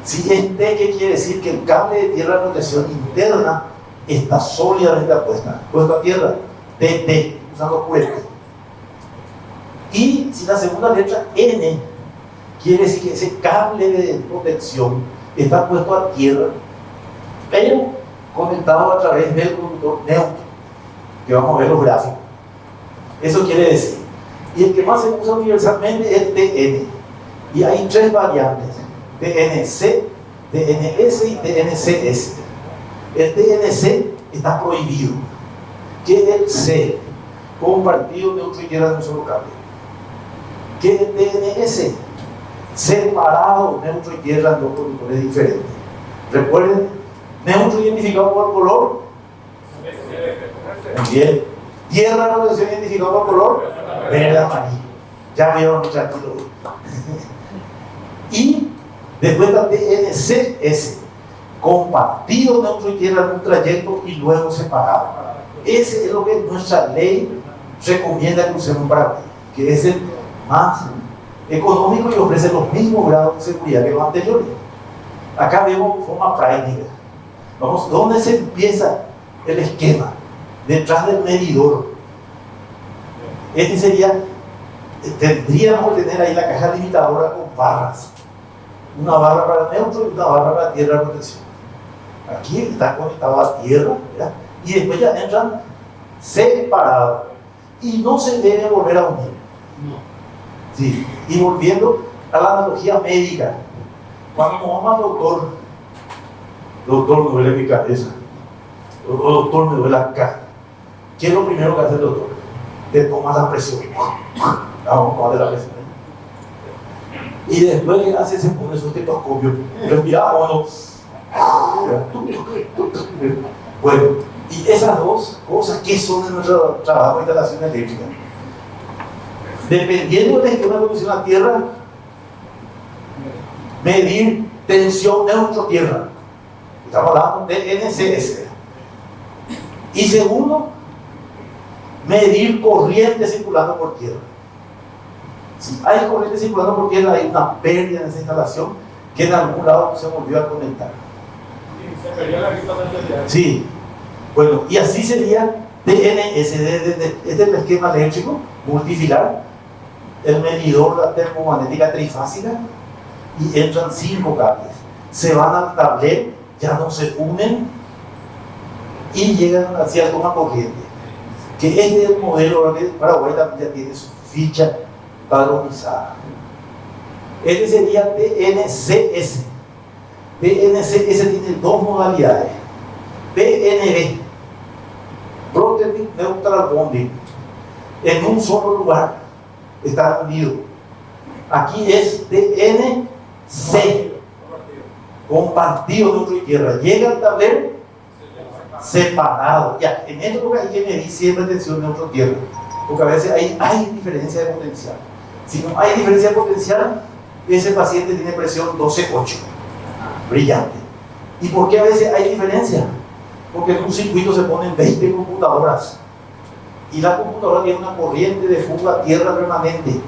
Si es T, ¿qué quiere decir? Que el cable de tierra de protección interna está sólidamente puesto a tierra. TT, usando puente. Y si la segunda letra N, quiere decir que ese cable de protección está puesto a tierra, pero conectado a través del conductor neutro, que vamos a ver los gráficos. Eso quiere decir. Y el que más se usa universalmente es TN. Y hay tres variantes: TNC, TNS y TNCS. El TNC está prohibido. ¿Qué es el C? Compartido, neutro y tierra de un solo cable. ¿Qué es el TNS? Separado, neutro y tierra en dos conductores diferentes. Recuerden, neutro identificado por color. Bien. Tierra de protección identificado por color. Verde, amarillo. Ya vieron, tranquilo. Y después está TNCS. Compartido, neutro y tierra en un trayecto y luego separado. Ese es lo que nuestra ley recomienda que usemos para que es el más económico y ofrece los mismos grados de seguridad que los anteriores. Acá vemos de forma práctica. Vamos, ¿dónde se empieza el esquema? Detrás del medidor. Este sería, tendríamos que tener ahí la caja limitadora con barras. Una barra para neutro y una barra para tierra de protección. Aquí está conectado a tierra, ¿verdad? Y después ya entran separados. Y no se debe volver a unir. Sí. Y volviendo a la analogía médica, cuando nos vamos al doctor me duele mi cabeza, o doctor me duele acá, ¿qué es lo primero que hace el doctor? Te toma la presión. Vamos a poner la presión. Y después que hace, se pone su estetoscopio, respiramos. Bueno, y esas dos cosas, ¿qué son de nuestro trabajo de instalación eléctrica? Dependiendo del esquema de condición a tierra, medir tensión neutro-tierra. Estamos hablando de NCS. Y segundo, Medir corriente circulando por tierra. Si hay corriente circulando por tierra, hay una pérdida en esa instalación que en algún lado se volvió a conectar. Se perdió la equipamentalidad. Sí. Bueno, y así sería TNS. Este es el esquema eléctrico multifilar, el medidor, la termomagnética trifásica, y entran 5 cables. Se van al tablero, ya no se unen y llegan hacia toma corriente. Que este es el modelo que Paraguay también ya tiene su ficha padronizada. Este sería TNCS. TNCS tiene 2 modalidades. PNB, Protective Neutral Bonding, en un solo lugar, está unido. Aquí es TNC, compartido neutro y tierra. Llega al tablero separado. Ya, en esto hay que medir siempre tensión neutro tierra, porque a veces hay diferencia de potencial. Si no hay diferencia de potencial, ese paciente tiene presión 12,8, brillante. ¿Y por qué a veces hay diferencia? Porque en un circuito se ponen 20 computadoras y la computadora tiene una corriente de fuga a tierra permanente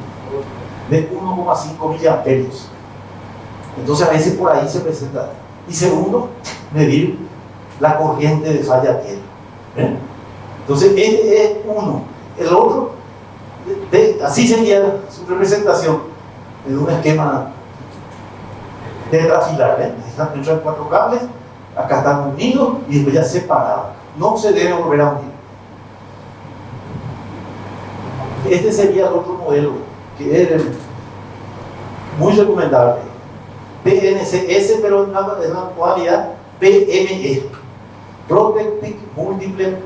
de 1,5 miliamperios. Entonces a veces por ahí se presenta. Y segundo, medir la corriente de falla a tierra. Entonces este es uno. El otro, así sería su representación en un esquema tetrafilar. Entran 4 cables, acá están unidos y después ya separados. No se deben volver a unir. Este sería el otro modelo, que es muy recomendable. PNCS, pero en la modalidad PME, Protective Multiple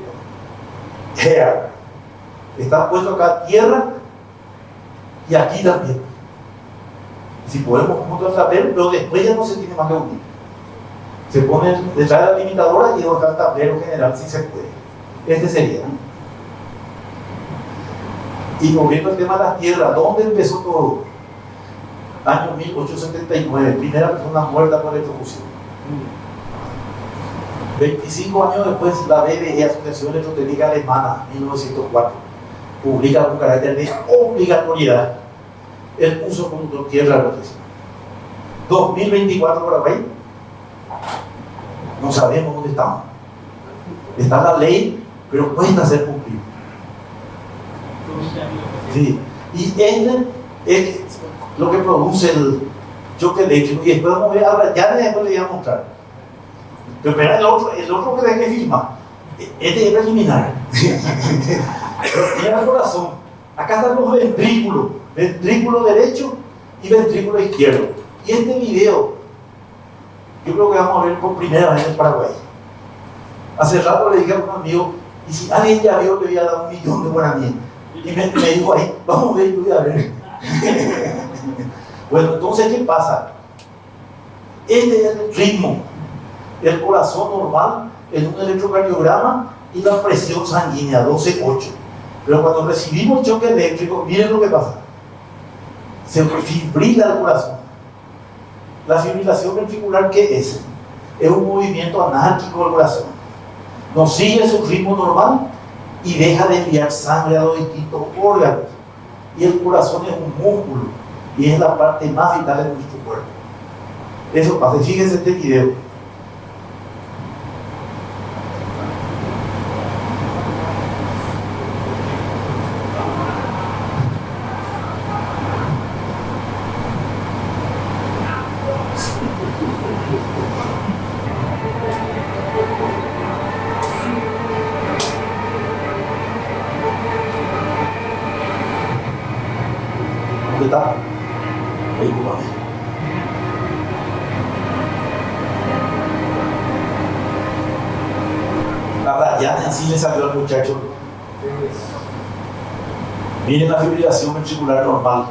Air. Está puesto acá tierra y aquí también. Si podemos juntos saber, pero después ya no se tiene más que unir. Se pone detrás de la limitadora y detrás del tablero general si se puede. Este sería. Y volviendo al tema de las tierras, ¿dónde empezó todo? Año 1879, primera persona muerta por electrocución. 25 años después, la BDE, Asociación Electrotécnica Alemana, 1904, publica con carácter de obligatoriedad el uso contra tierra de protección. 2024 Paraguay, no sabemos dónde estamos. Está la ley, pero cuesta ser cumplido. Sí. Y este es lo que produce el choque eléctrico. Y después vamos a ver, ahora ya después le voy a mostrar. Pero espera, el otro que hay que filmar. Este es preliminar. Mira el corazón. Acá están los ventrículos. Ventrículo derecho y ventrículo izquierdo. Y este video, yo creo que vamos a ver por primera vez en Paraguay. Hace rato le dije a un amigo, y si alguien ya vio, le voy a dar 1 millón de guaraníes. Y me dijo ahí, vamos a ver, yo voy a ver. Bueno, entonces, ¿qué pasa? Este es el ritmo, el corazón normal en un electrocardiograma y la presión sanguínea, 12,8. Pero cuando recibimos choque eléctrico, miren lo que pasa. Se fibrila el corazón. La fibrilación ventricular, ¿qué es? Es un movimiento anárquico del corazón. No sigue su ritmo normal y deja de enviar sangre a los distintos órganos. Y el corazón es un músculo y es la parte más vital de nuestro cuerpo. Eso pasa. Fíjense este video. ¿Dónde está? Ahí, cúbame. La rayada así le salió al muchacho. Miren la fibrilación ventricular normal.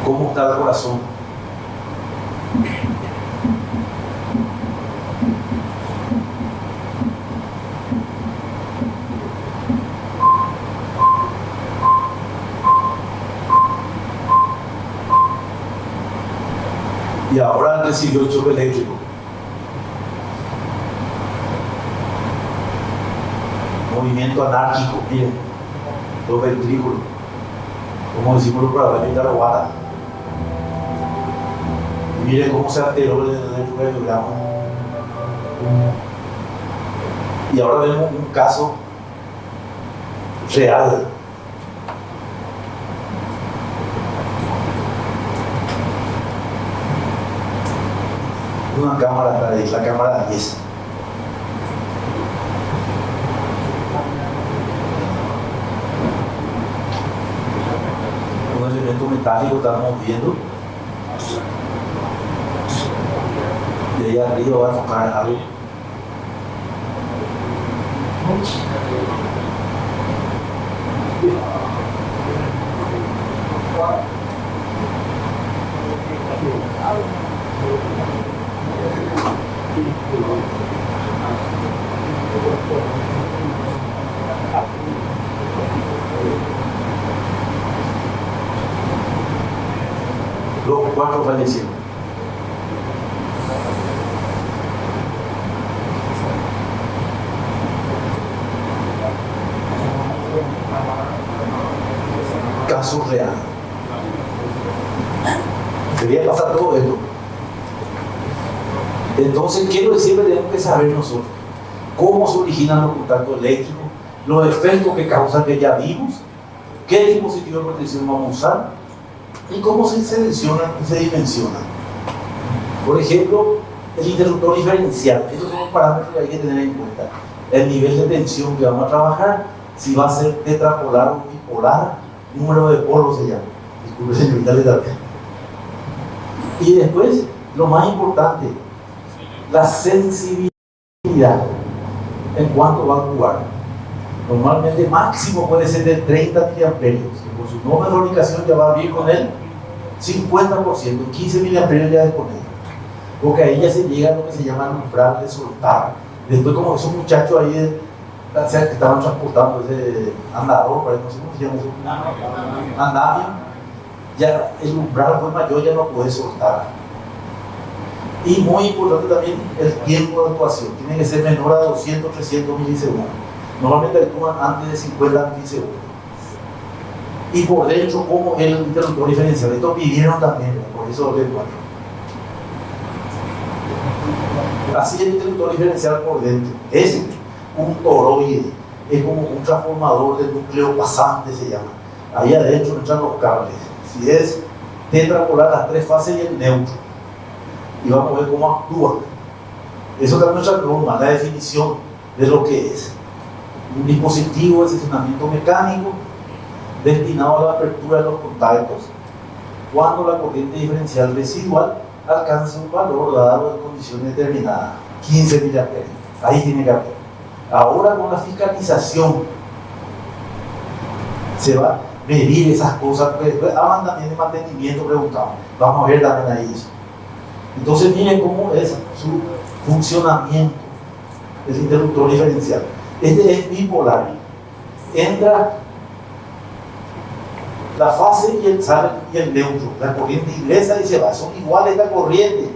¿Cómo está el corazón? Y ahora recibió el choque eléctrico. movimiento anárquico, miren, los ventrículos, como decimos los paraguayos, la guata. Miren cómo se alteró el electrocardiograma. Y ahora vemos un caso real. Una cámara, la cámara 10. Un elemento metálico estamos viendo. De ahí arriba va a enfocar algo. Los 4 fallecieron. Caso real. Debería pasar todo esto. Entonces, ¿qué es lo que siempre tenemos que saber nosotros? ¿Cómo se originan los contactos eléctricos? Los efectos que causan que ya vimos. ¿Qué dispositivo de protección vamos a usar? Y cómo se seleccionan y se dimensionan. Por ejemplo, el interruptor diferencial. Estos son los parámetros que hay que tener en cuenta. El nivel de tensión que vamos a trabajar, si va a ser tetrapolar o bipolar, número de polos se llama. Disculpe, señorita, le daré. Y después, lo más importante, la sensibilidad en cuanto va a actuar. Normalmente máximo puede ser de 30 miliamperios. Por su norma de fabricación ya va a abrir con él 50%, 15 miliamperios ya disponible. Porque ahí ya se llega a lo que se llama el umbral de soltar. Después, como esos muchachos ahí que estaban transportando ese andador, no sé cómo se llama eso, andamio, ya el umbral fue mayor, ya no puede soltar. Y muy importante también el tiempo de actuación, tiene que ser menor a 200, 300 milisegundos. Normalmente actúan antes de 50 milisegundos. Y por dentro, como el interruptor diferencial, esto pidieron también, por eso les cuento. Así el interruptor diferencial por dentro es un toroide, es como un transformador del núcleo pasante, se llama. Ahí adentro entran los cables. Si es tetrapolar, las 3 fases y el neutro. Y vamos a ver cómo actúa. Eso es nuestra norma, la definición de lo que es. Un dispositivo de seccionamiento mecánico destinado a la apertura de los contactos cuando la corriente diferencial residual alcanza un valor dado en condiciones determinadas, 15 miliamperios. Ahí tiene que haber. Ahora con la fiscalización se va a medir esas cosas, pero después hablan también de mantenimiento, preguntamos. Vamos a ver también ahí eso. Entonces miren cómo es su funcionamiento del interruptor diferencial. Este es bipolar. Entra la fase y el sale y el neutro. La corriente ingresa y se va. Son iguales la corriente.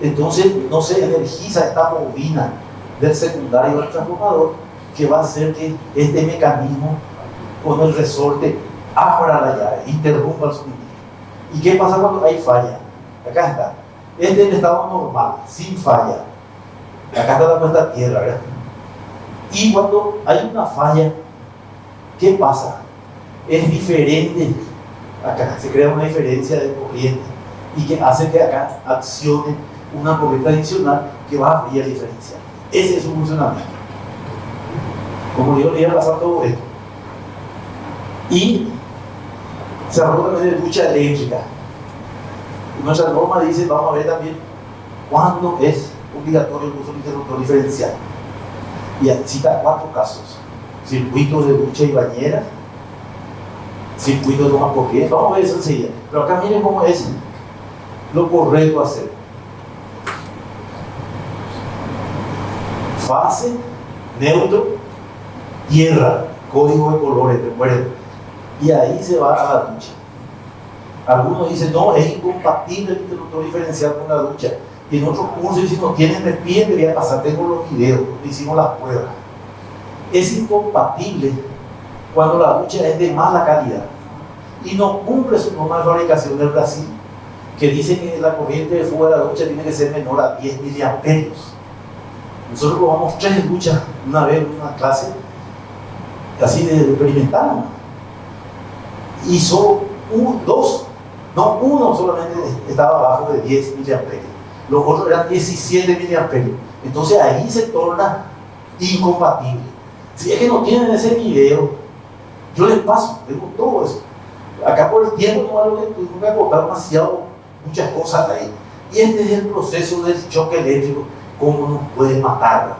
Entonces no se energiza esta bobina del secundario del transformador que va a hacer que este mecanismo con el resorte abra la llave, interrumpa el suministro. ¿Y qué pasa cuando hay falla? Acá está. Este es el estado normal, sin falla. Acá está la puesta a tierra, ¿verdad? Y cuando hay una falla, ¿qué pasa? Es diferente. Acá se crea una diferencia de corriente y que hace que acá accione una corriente adicional que va a abrir el diferencial. Ese es su funcionamiento. Como digo, le iba a pasar todo esto. Y se habló también de ducha eléctrica. Nuestra norma dice, vamos a ver también cuándo es obligatorio el uso del interruptor diferencial. Y cita 4 casos: circuitos de ducha y bañera, circuito de toma corriente. Vamos a ver eso enseguida. Pero acá miren cómo es lo correcto a hacer. Fase, neutro, tierra, código de colores, recuerden. Y ahí se va a la ducha. Algunos dicen, no, es incompatible el interruptor diferencial con la ducha. Y en otros cursos dicen, no tienen, me piden, debería pasar, tengo los videos, hicimos las pruebas. es incompatible cuando la ducha es de mala calidad y no cumple su norma de fabricación del Brasil, que dice que la corriente de flujo de la ducha tiene que ser menor a 10 miliamperios. Nosotros probamos 3 duchas una vez en una clase, así de experimental, y solo uno solamente estaba abajo de 10 miliamperios, los otros eran 17 miliamperios. Entonces ahí se torna incompatible. Si es que no tienen ese video, yo les paso, tengo todo eso. Acá por el tiempo no algo que tuvimos que acortar demasiado, muchas cosas ahí. Y este es el proceso del choque eléctrico, cómo nos puede matar.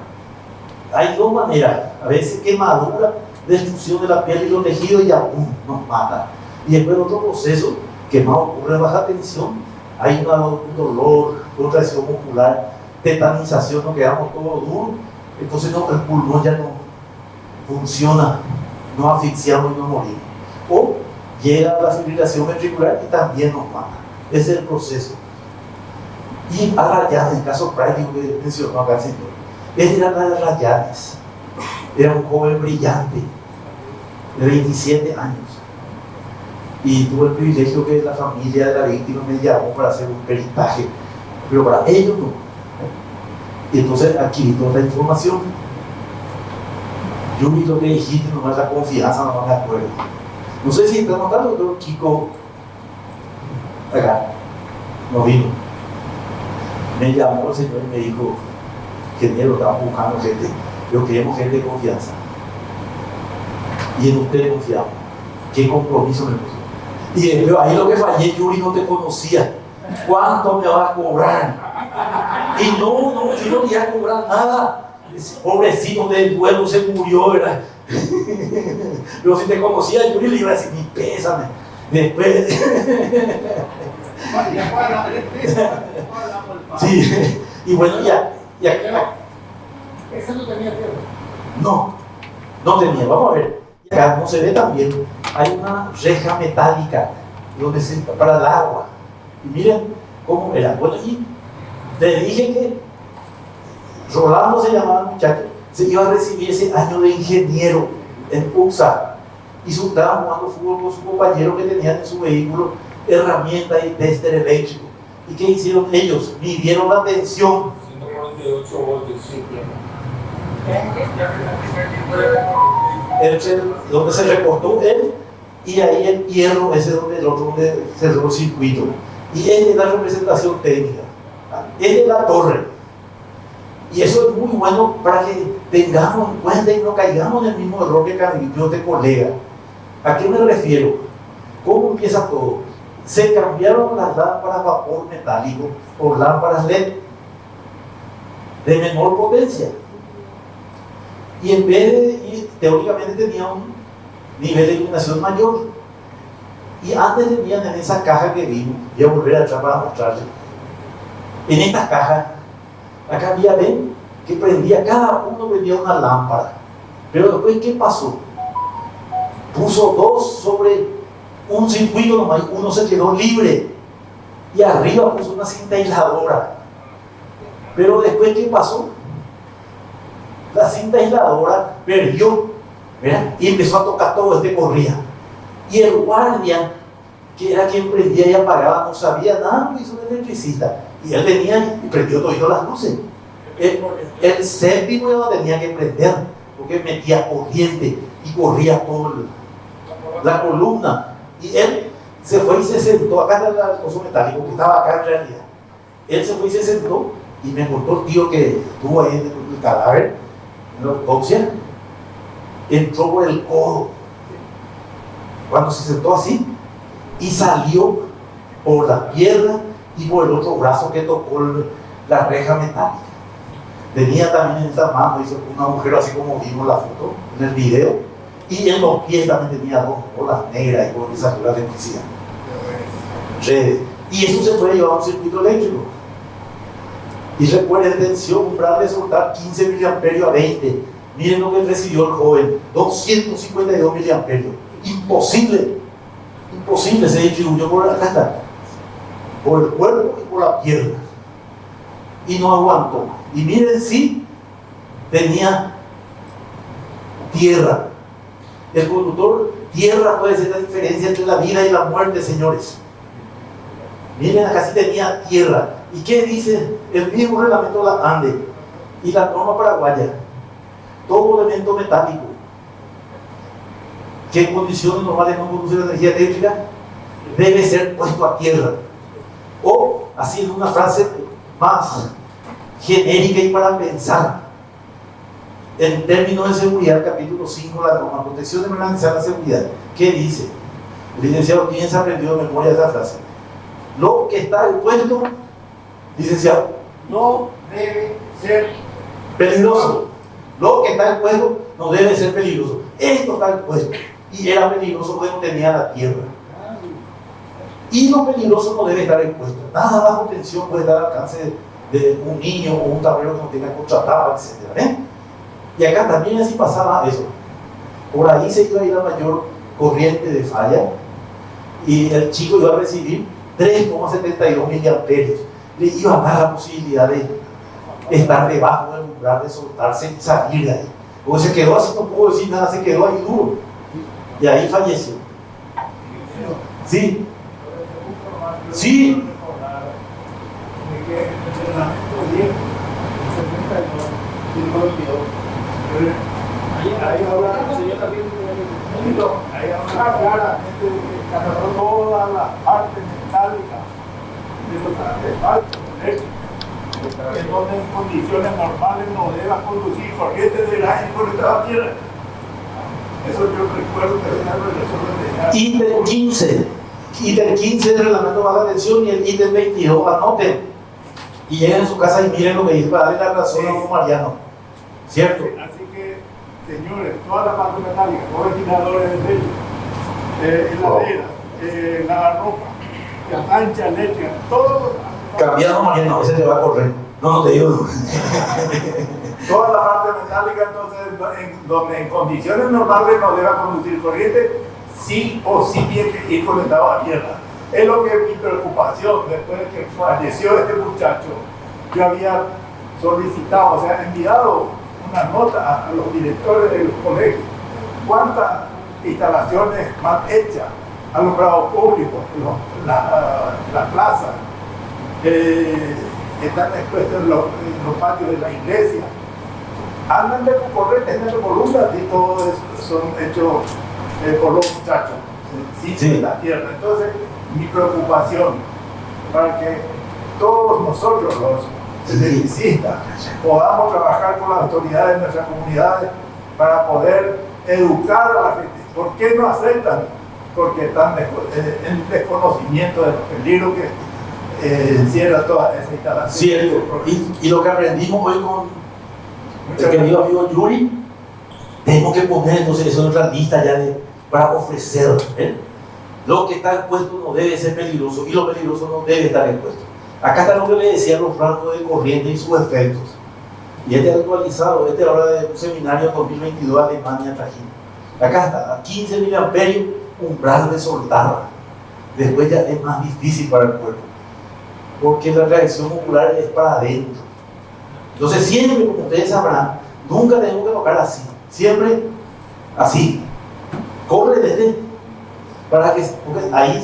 Hay 2 maneras, a veces quemadura, destrucción de la piel y los tejidos y aún nos mata. Y después otro proceso que más ocurre en baja tensión, hay un dolor, contracción muscular, tetanización, nos quedamos todos duros, entonces el pulmón ya no funciona, nos asfixiamos y nos morimos. O llega la fibrilación ventricular y también nos mata. Ese es el proceso. Y a Rayanes, el caso práctico que mencionó acá el señor, este era la de Rayanes, era un joven brillante de 27 años y tuve el privilegio que la familia de la víctima me llamó para hacer un peritaje, pero para ellos no. Y entonces adquirí toda la información. Yo vi lo que dijiste, nomás la confianza, no me acuerdo. No sé si está notando, el doctor Kiko acá no vino. Me llamó el señor y me dijo: ingeniero, estamos buscando gente, pero queremos gente de confianza. Y en usted confiamos. ¿Qué compromiso me puso? Y después ahí lo que fallé, Yuri, no te conocía. ¿Cuánto me vas a cobrar? Y no, yo no quería cobrar nada. Ese pobrecito del duelo se murió, ¿verdad? Pero si te conocía, Yuri, le iba a decir: ni pésame. Después. Sí, y bueno, ya. ¿Ese no tenía tierra? No tenía, vamos a ver. Acá no se ve también, hay una reja metálica donde para el agua. Y miren cómo era. Bueno, y te dije que Rolando se llamaba el muchacho, se iba a recibir ese año de ingeniero en UXA y estaba jugando fútbol con su compañero que tenían en su vehículo herramientas y tester eléctrico. ¿Y qué hicieron ellos? Midieron la tensión. 148 voltios. Donde se recortó él, y ahí el hierro, ese donde el otro donde cerró el circuito. Y esa es la representación técnica. Esa es la torre. Y eso es muy bueno para que tengamos en cuenta y no caigamos en el mismo error que cometió este colega. ¿A qué me refiero? ¿Cómo empieza todo? Se cambiaron las lámparas vapor metálico por lámparas LED de menor potencia. Y en vez de, teóricamente tenía un nivel de iluminación mayor. Y antes tenían en esa caja que vimos, voy a volver atrás para mostrarles. En esta caja, acá había, ven, que prendía, cada uno prendía una lámpara. Pero después, ¿qué pasó? Puso 2 sobre un circuito nomás, uno se quedó libre. Y arriba puso una cinta aisladora. Pero después, ¿qué pasó? La cinta aisladora perdió, ¿verdad? Y empezó a tocar todo, corría. Y el guardia, que era quien prendía y apagaba, no sabía nada, lo hizo un electricista. Y él venía y prendió todas las luces. El séptimo ya no tenía que prender, porque metía corriente y corría toda la columna. Y él se fue y se sentó, acá está el coso metálico que estaba acá en realidad. Él se fue y se sentó y me contó el tío que estuvo ahí en el cadáver, en la autopsia, entró por el codo cuando se sentó así y salió por la pierna y por el otro brazo que tocó la reja metálica. Tenía también en esta mano, hizo un agujero así como vimos la foto en el video, y en los pies también tenía 2 bolas negras y por esa salió la electricidad. Y eso se puede llevar a un circuito eléctrico. Y recuerden, tensión, umbral de soltar 15 miliamperios a 20. Miren lo que recibió el joven, 252 miliamperios. Imposible, se distribuyó por acá está, por el cuerpo y por la pierna. Y no aguantó. Y miren si tenía tierra. El conductor tierra puede ser la diferencia entre la vida y la muerte, señores. Miren, acá sí tenía tierra. ¿Y qué dice el mismo reglamento de la ANDE y la norma paraguaya? Todo elemento metálico que en condiciones normales no produce energía eléctrica debe ser puesto a tierra. O, así en una frase más genérica y para pensar, en términos de seguridad, capítulo 5 de la norma, protección de garantizar la seguridad. ¿Qué dice? El licenciado, ¿quién se aprendió de memoria esa frase? Lo que está expuesto, licenciado, No debe ser peligroso. Lo que está expuesto no debe ser peligroso. Esto está expuesto. Y era peligroso porque no tenía la tierra. Y lo peligroso no debe estar expuesto. Nada bajo tensión puede dar al alcance de un niño o un tablero que no tenga contratado, etc. Y acá también así pasaba eso. Por ahí se iba a ir a mayor corriente de falla y el chico iba a recibir 3,72 miliamperios. Le iba a dar la posibilidad de estar debajo del umbral, de soltarse y salir de ahí. Porque se quedó así, no puedo decir nada, se quedó ahí duro. Y ahí falleció. Sí. Sí. Ahí ahora, señor también, ahí ahora claramente cataloga todas las partes metálicas de los artefactos eléctricos, en donde en condiciones normales no deba conducir corriente del aire conectada a tierra. Eso yo recuerdo que era el ítem 15. Ítem 15 del reglamento va a la atención y el ítem 22 anoten. Y lleguen a su casa y miren lo que dice para darle la razón a don Mariano. ¿Cierto? Así que, señores, toda la parte metálica, todos los ventiladores de techo, heladeras, lavarropa, la plancha eléctrica, todo. Cambiando Mariano, ese te va a correr. No te digo. Toda la parte metálica, entonces, donde en condiciones normales no deba conducir corriente, sí o sí tiene que ir conectado a tierra. Es lo que es mi preocupación. Después de que falleció este muchacho, yo había solicitado, o sea, enviado una nota a los directores de los colegios. ¿Cuántas instalaciones más hechas? Alumbrado público, la plaza, están expuestos en los patios de la iglesia. Andan de corrientes, andan de columnas y todo eso son hechos por los muchachos, sí, en la tierra. Entonces, mi preocupación para que todos nosotros los electricistas podamos trabajar con las autoridades de nuestras comunidades para poder educar a la gente. ¿Por qué no aceptan? Porque están en desconocimiento de los peligros que encierra toda esa instalación. Cierto. Y lo que aprendimos hoy con el querido amigo Yuri, tenemos que poner entonces eso en otra lista ya para ofrecer. Lo que está expuesto no debe ser peligroso y lo peligroso no debe estar expuesto. Acá está lo que le decía, los rangos de corriente y sus efectos. Y este actualizado, este ahora de un seminario 2022 Alemania Trajín. Acá está, a 15 miliamperios, umbral de soltar. Después ya es más difícil para el cuerpo, porque la reacción ocular es para adentro. Entonces siempre, como ustedes sabrán, nunca tenemos que tocar así, siempre así. Corre desde, para que, porque ahí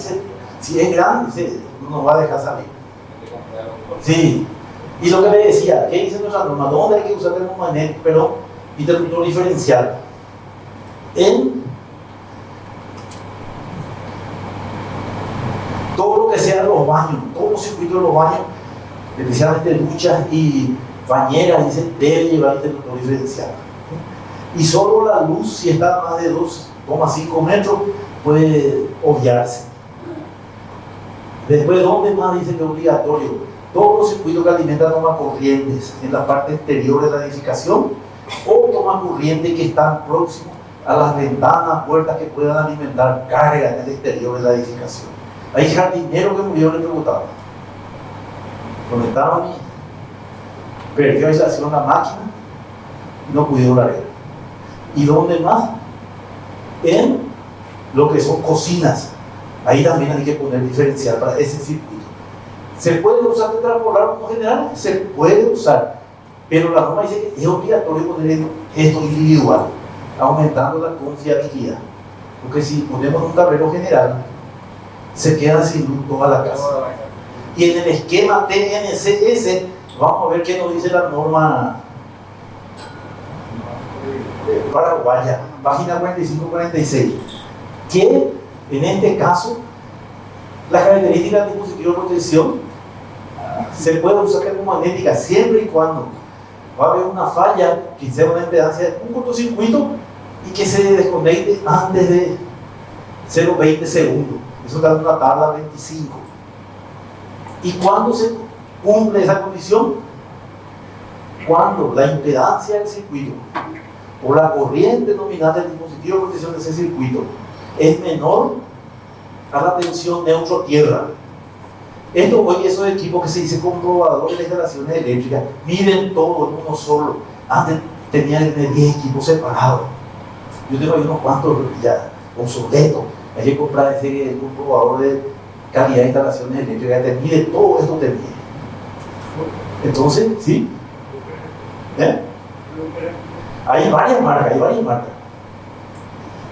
si es grande, no nos va a dejar salir. Sí. Y lo que le decía, ¿qué dice nuestra norma? ¿Dónde hay que usar termomagnético, pero interruptor diferencial? En todo lo que sea los baños, todos los circuitos de los baños, especialmente duchas y bañeras, dice, debe llevar interruptor diferencial. Y solo la luz, si está a más de 2,5 metros, puede obviarse. Después, ¿dónde más dice que es obligatorio? Todos los circuitos que alimentan tomacorrientes en la parte exterior de la edificación o tomacorrientes que están próximos a las ventanas, puertas que puedan alimentar carga en el exterior de la edificación. Hay jardineros que murieron electrocutados. Conectaron y perdió aislación la máquina y no pudieron largar. ¿Y dónde más? En lo que son cocinas. Ahí también hay que poner diferencial para ese circuito. ¿Se puede usar tetrapolar como general? Se puede usar, pero la norma dice que es obligatorio poner esto individual. aumentando la confiabilidad. Porque si ponemos un tablero general, se queda sin luz toda la casa. Y en el esquema TNCS, vamos a ver qué nos dice la norma paraguaya, página 45-46, que en este caso las características del dispositivo de protección se puede usar como magnética siempre y cuando va a haber una falla, que sea una impedancia, un cortocircuito y que se desconecte antes de 0,20 segundos. Eso está en una tabla 25. ¿Y cuándo se cumple esa condición? Cuando la impedancia del circuito o la corriente nominal del dispositivo de protección de ese circuito es menor a la tensión neutro-tierra. Esto hoy, esos equipos que se dice comprobadores de instalaciones eléctricas, miden todo en uno solo. Antes tenían que tener 10 equipos separados. Yo tengo ahí unos cuantos ya obsoletos. Hay que comprar ese comprobador de calidad de instalaciones eléctricas que te mide todo esto, te mide. Entonces, ¿sí? Hay varias marcas,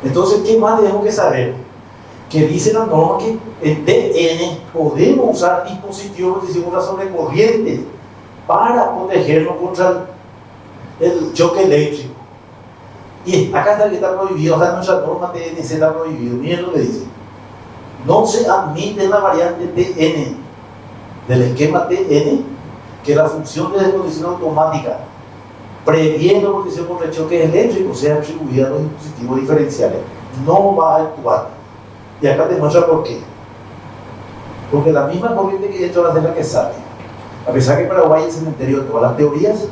Entonces, ¿qué más tenemos que saber? Que dice la norma que en TN podemos usar dispositivos de protección contra sobrecorrientes para protegernos contra el choque eléctrico. Y acá está que está prohibido, o sea, nuestra norma TNC está prohibido. Miren lo que dice. No se admite en la variante TN del esquema TN que la función de desconexión automática previendo protección contra choques eléctricos sea atribuida a los dispositivos diferenciales. No va a actuar. Y acá te muestra por qué. Porque la misma corriente que entra va a ser la que sale. A pesar que Paraguay es el cementerio de todas las teorías,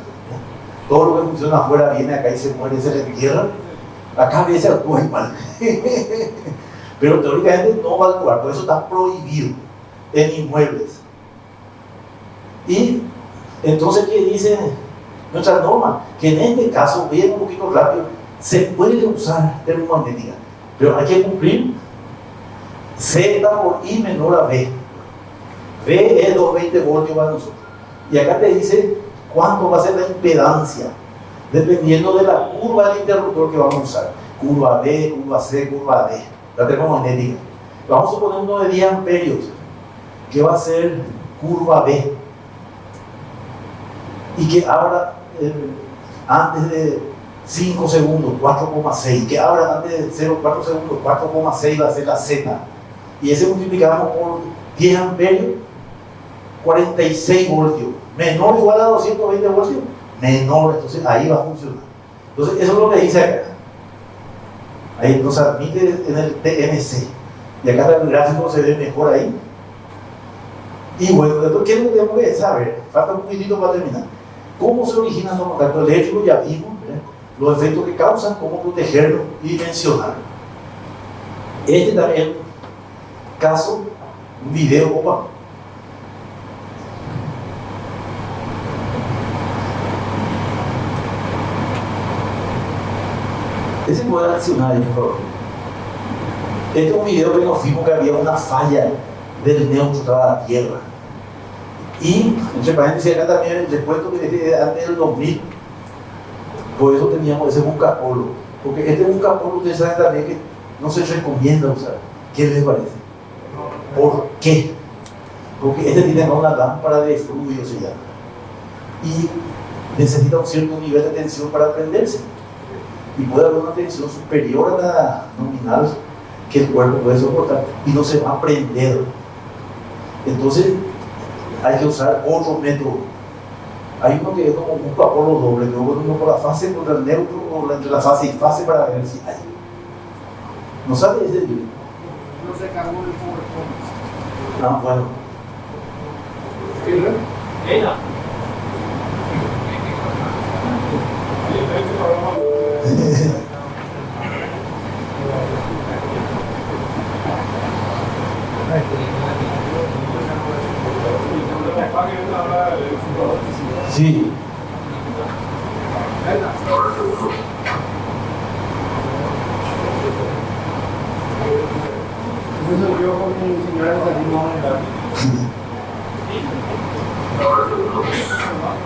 todo lo que funciona afuera viene acá y se muere, se le entierra. Acá a veces actúa igual. Pero teóricamente no va a actuar, por eso está prohibido en inmuebles. Y entonces, ¿qué dice nuestra norma? Que en este caso, bien un poquito rápido, se puede usar termomagnética, pero hay que cumplir Z por I menor a V. V es 220 voltios para nosotros. Y acá te dice cuánto va a ser la impedancia, dependiendo de la curva del interruptor que vamos a usar. Curva B, curva C, curva D. La termomagnética. Vamos a suponer uno de 10 amperios, que va a ser curva B. Y que abra antes de 5 segundos, 4,6. Que abra antes de 0,4 segundos, 4,6 va a ser la Z. Y ese multiplicamos por 10 amperios, 46 voltios. Menor o igual a 220 voltios, menor, entonces ahí va a funcionar. Entonces eso es lo que dice acá. Ahí nos admite en el TNC. Y acá el gráfico se ve mejor ahí. Y bueno, ¿qué es lo que tenemos que saber? Falta un poquitito para terminar. ¿Cómo se originan los contactos eléctricos? Ya vimos los efectos que causan, cómo protegerlos y dimensionarlos. Este también caso, un video, opa. Ese puede accionar ahí, por favor. Este es un video que nos fuimos que había una falla del neutro a la tierra. Y, entre paréntesis, acá también les cuento que desde antes del 2000, por eso teníamos ese bucapolo. Porque este bucapolo, ustedes saben también que no se recomienda usar. ¿Qué les parece? ¿Por qué? Porque este tiene una lámpara de fluido, se llama. Y necesita un cierto nivel de tensión para prenderse. Y puede haber una tensión superior a la nominal que el cuerpo puede soportar y no se va a prender. Entonces hay que usar otro método. Hay uno que es como un bucapolo doble, que uno por la fase contra el neutro o entre la fase y fase para ver si hay. ¿No sale ese libro? No se cargó el PowerPoint. Ah, bueno. Sí. Entonces yo con mi señora salimos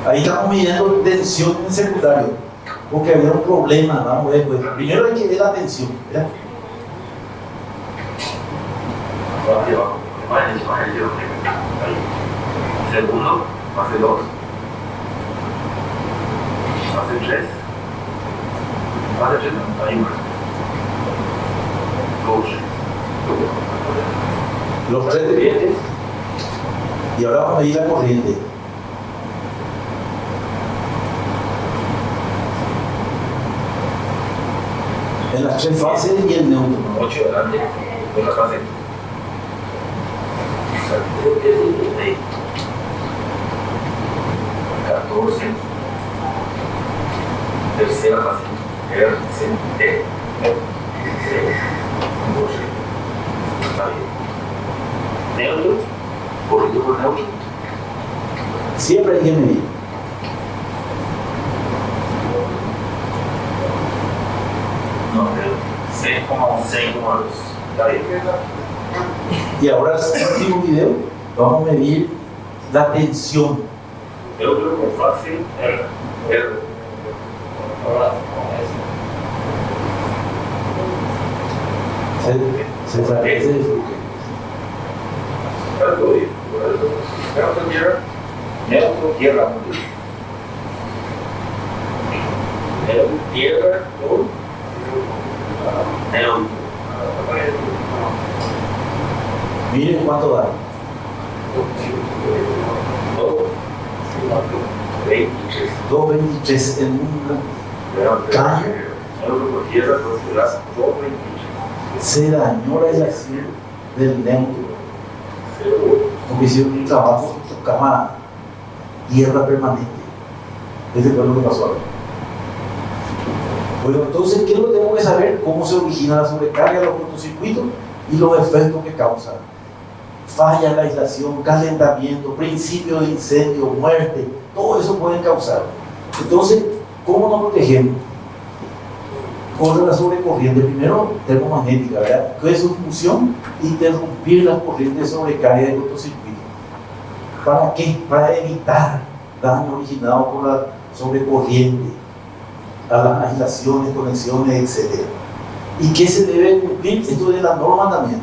Ahí estamos midiendo tensión en el secundario. porque había un problema, vamos a ver, pues, primero hay que ver la tensión, ¿verdad? Segundo, fase 2, fase 3, fase 3 no, hay más. Coach. Los tres de bien. Y ahora vamos a medir la corriente. En las tres fases y el neutro. 8 adelante, con la fase. Ahí. 14. Tercera fase. RCT. 16. 12. Está bien. Neutro. Corrido por neutro. Siempre hay que medir. No, 6,2. Está bien. Y ahora en el último video vamos a medir la tensión. Neutro con fase R. Se enfraquece el flujo. Neutro tierra. Neutro tierra. Neutro tierra. Neutro. Miren cuánto da. 23. 2.23 en un caño. Neutro por tierra, 2.23. Se dañó la aislación del neutro. Porque hicieron un trabajo y tocaba tierra permanente. Ese fue lo que pasó ahora. Bueno, entonces, ¿qué es lo que tenemos que saber? Cómo se origina la sobrecarga de los cortocircuitos y los efectos que causan. Falla en la aislación, calentamiento, principio de incendio, muerte, todo eso pueden causar. Entonces, ¿cómo nos protegemos? Contra la sobrecorriente, primero termomagnética, ¿verdad? Que es su función interrumpir las corrientes de sobrecarga de cortocircuito. ¿Para qué? Para evitar daño originado por la sobrecorriente a las aislaciones, conexiones, etc. ¿Y qué se debe cumplir? Esto es de la norma también.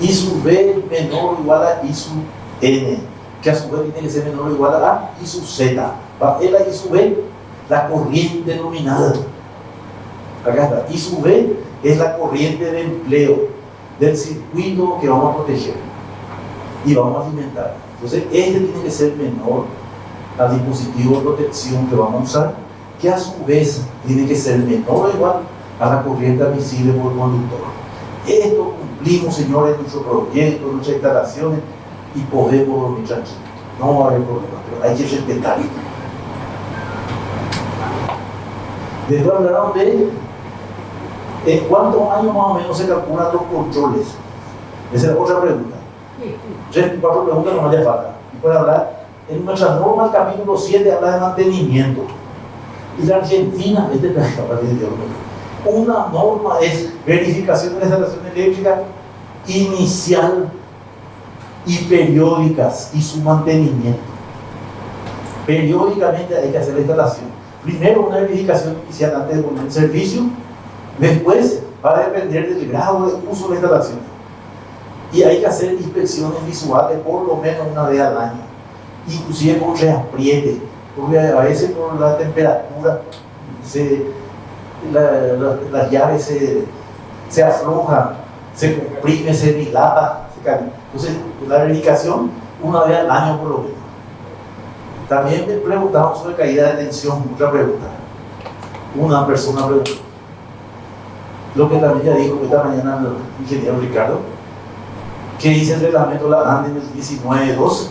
I sub B menor o igual a I sub N, que a su vez tiene que ser menor o igual a I sub Z. Es la I sub B, la corriente nominal. Acá está, I sub B es la corriente de empleo del circuito que vamos a proteger y vamos a alimentar. Entonces, este tiene que ser menor al dispositivo de protección que vamos a usar, que a su vez tiene que ser menor o igual a la corriente admisible por el conductor. Esto cumplimos, señores, nuestro proyecto, nuestras instalaciones y podemos dormir tranquilos. No va a haber problema, pero hay que respetar esto. Después hablaron de en cuántos años más o menos se calculan los controles. Esa es otra pregunta. 3 y 4 preguntas no haría falta. Y puede hablar, en nuestra norma, el capítulo 7 habla de mantenimiento. Y la Argentina, una norma es verificación de la instalación eléctrica inicial y periódicas y su mantenimiento. Periódicamente hay que hacer la instalación. Primero una verificación inicial antes de poner en servicio, después va a depender del grado de uso de la instalación. Y hay que hacer inspecciones visuales por lo menos una vez al año, inclusive con reapriete, porque a veces por la temperatura las llaves se aflojan, se comprime, se dilata, se cae. Entonces la verificación una vez al año por lo menos. También me preguntaron sobre caída de tensión, otra pregunta. Una persona preguntó, lo que también ya dijo esta mañana el ingeniero Ricardo, que dice el reglamento de la ANDE en el 19.2,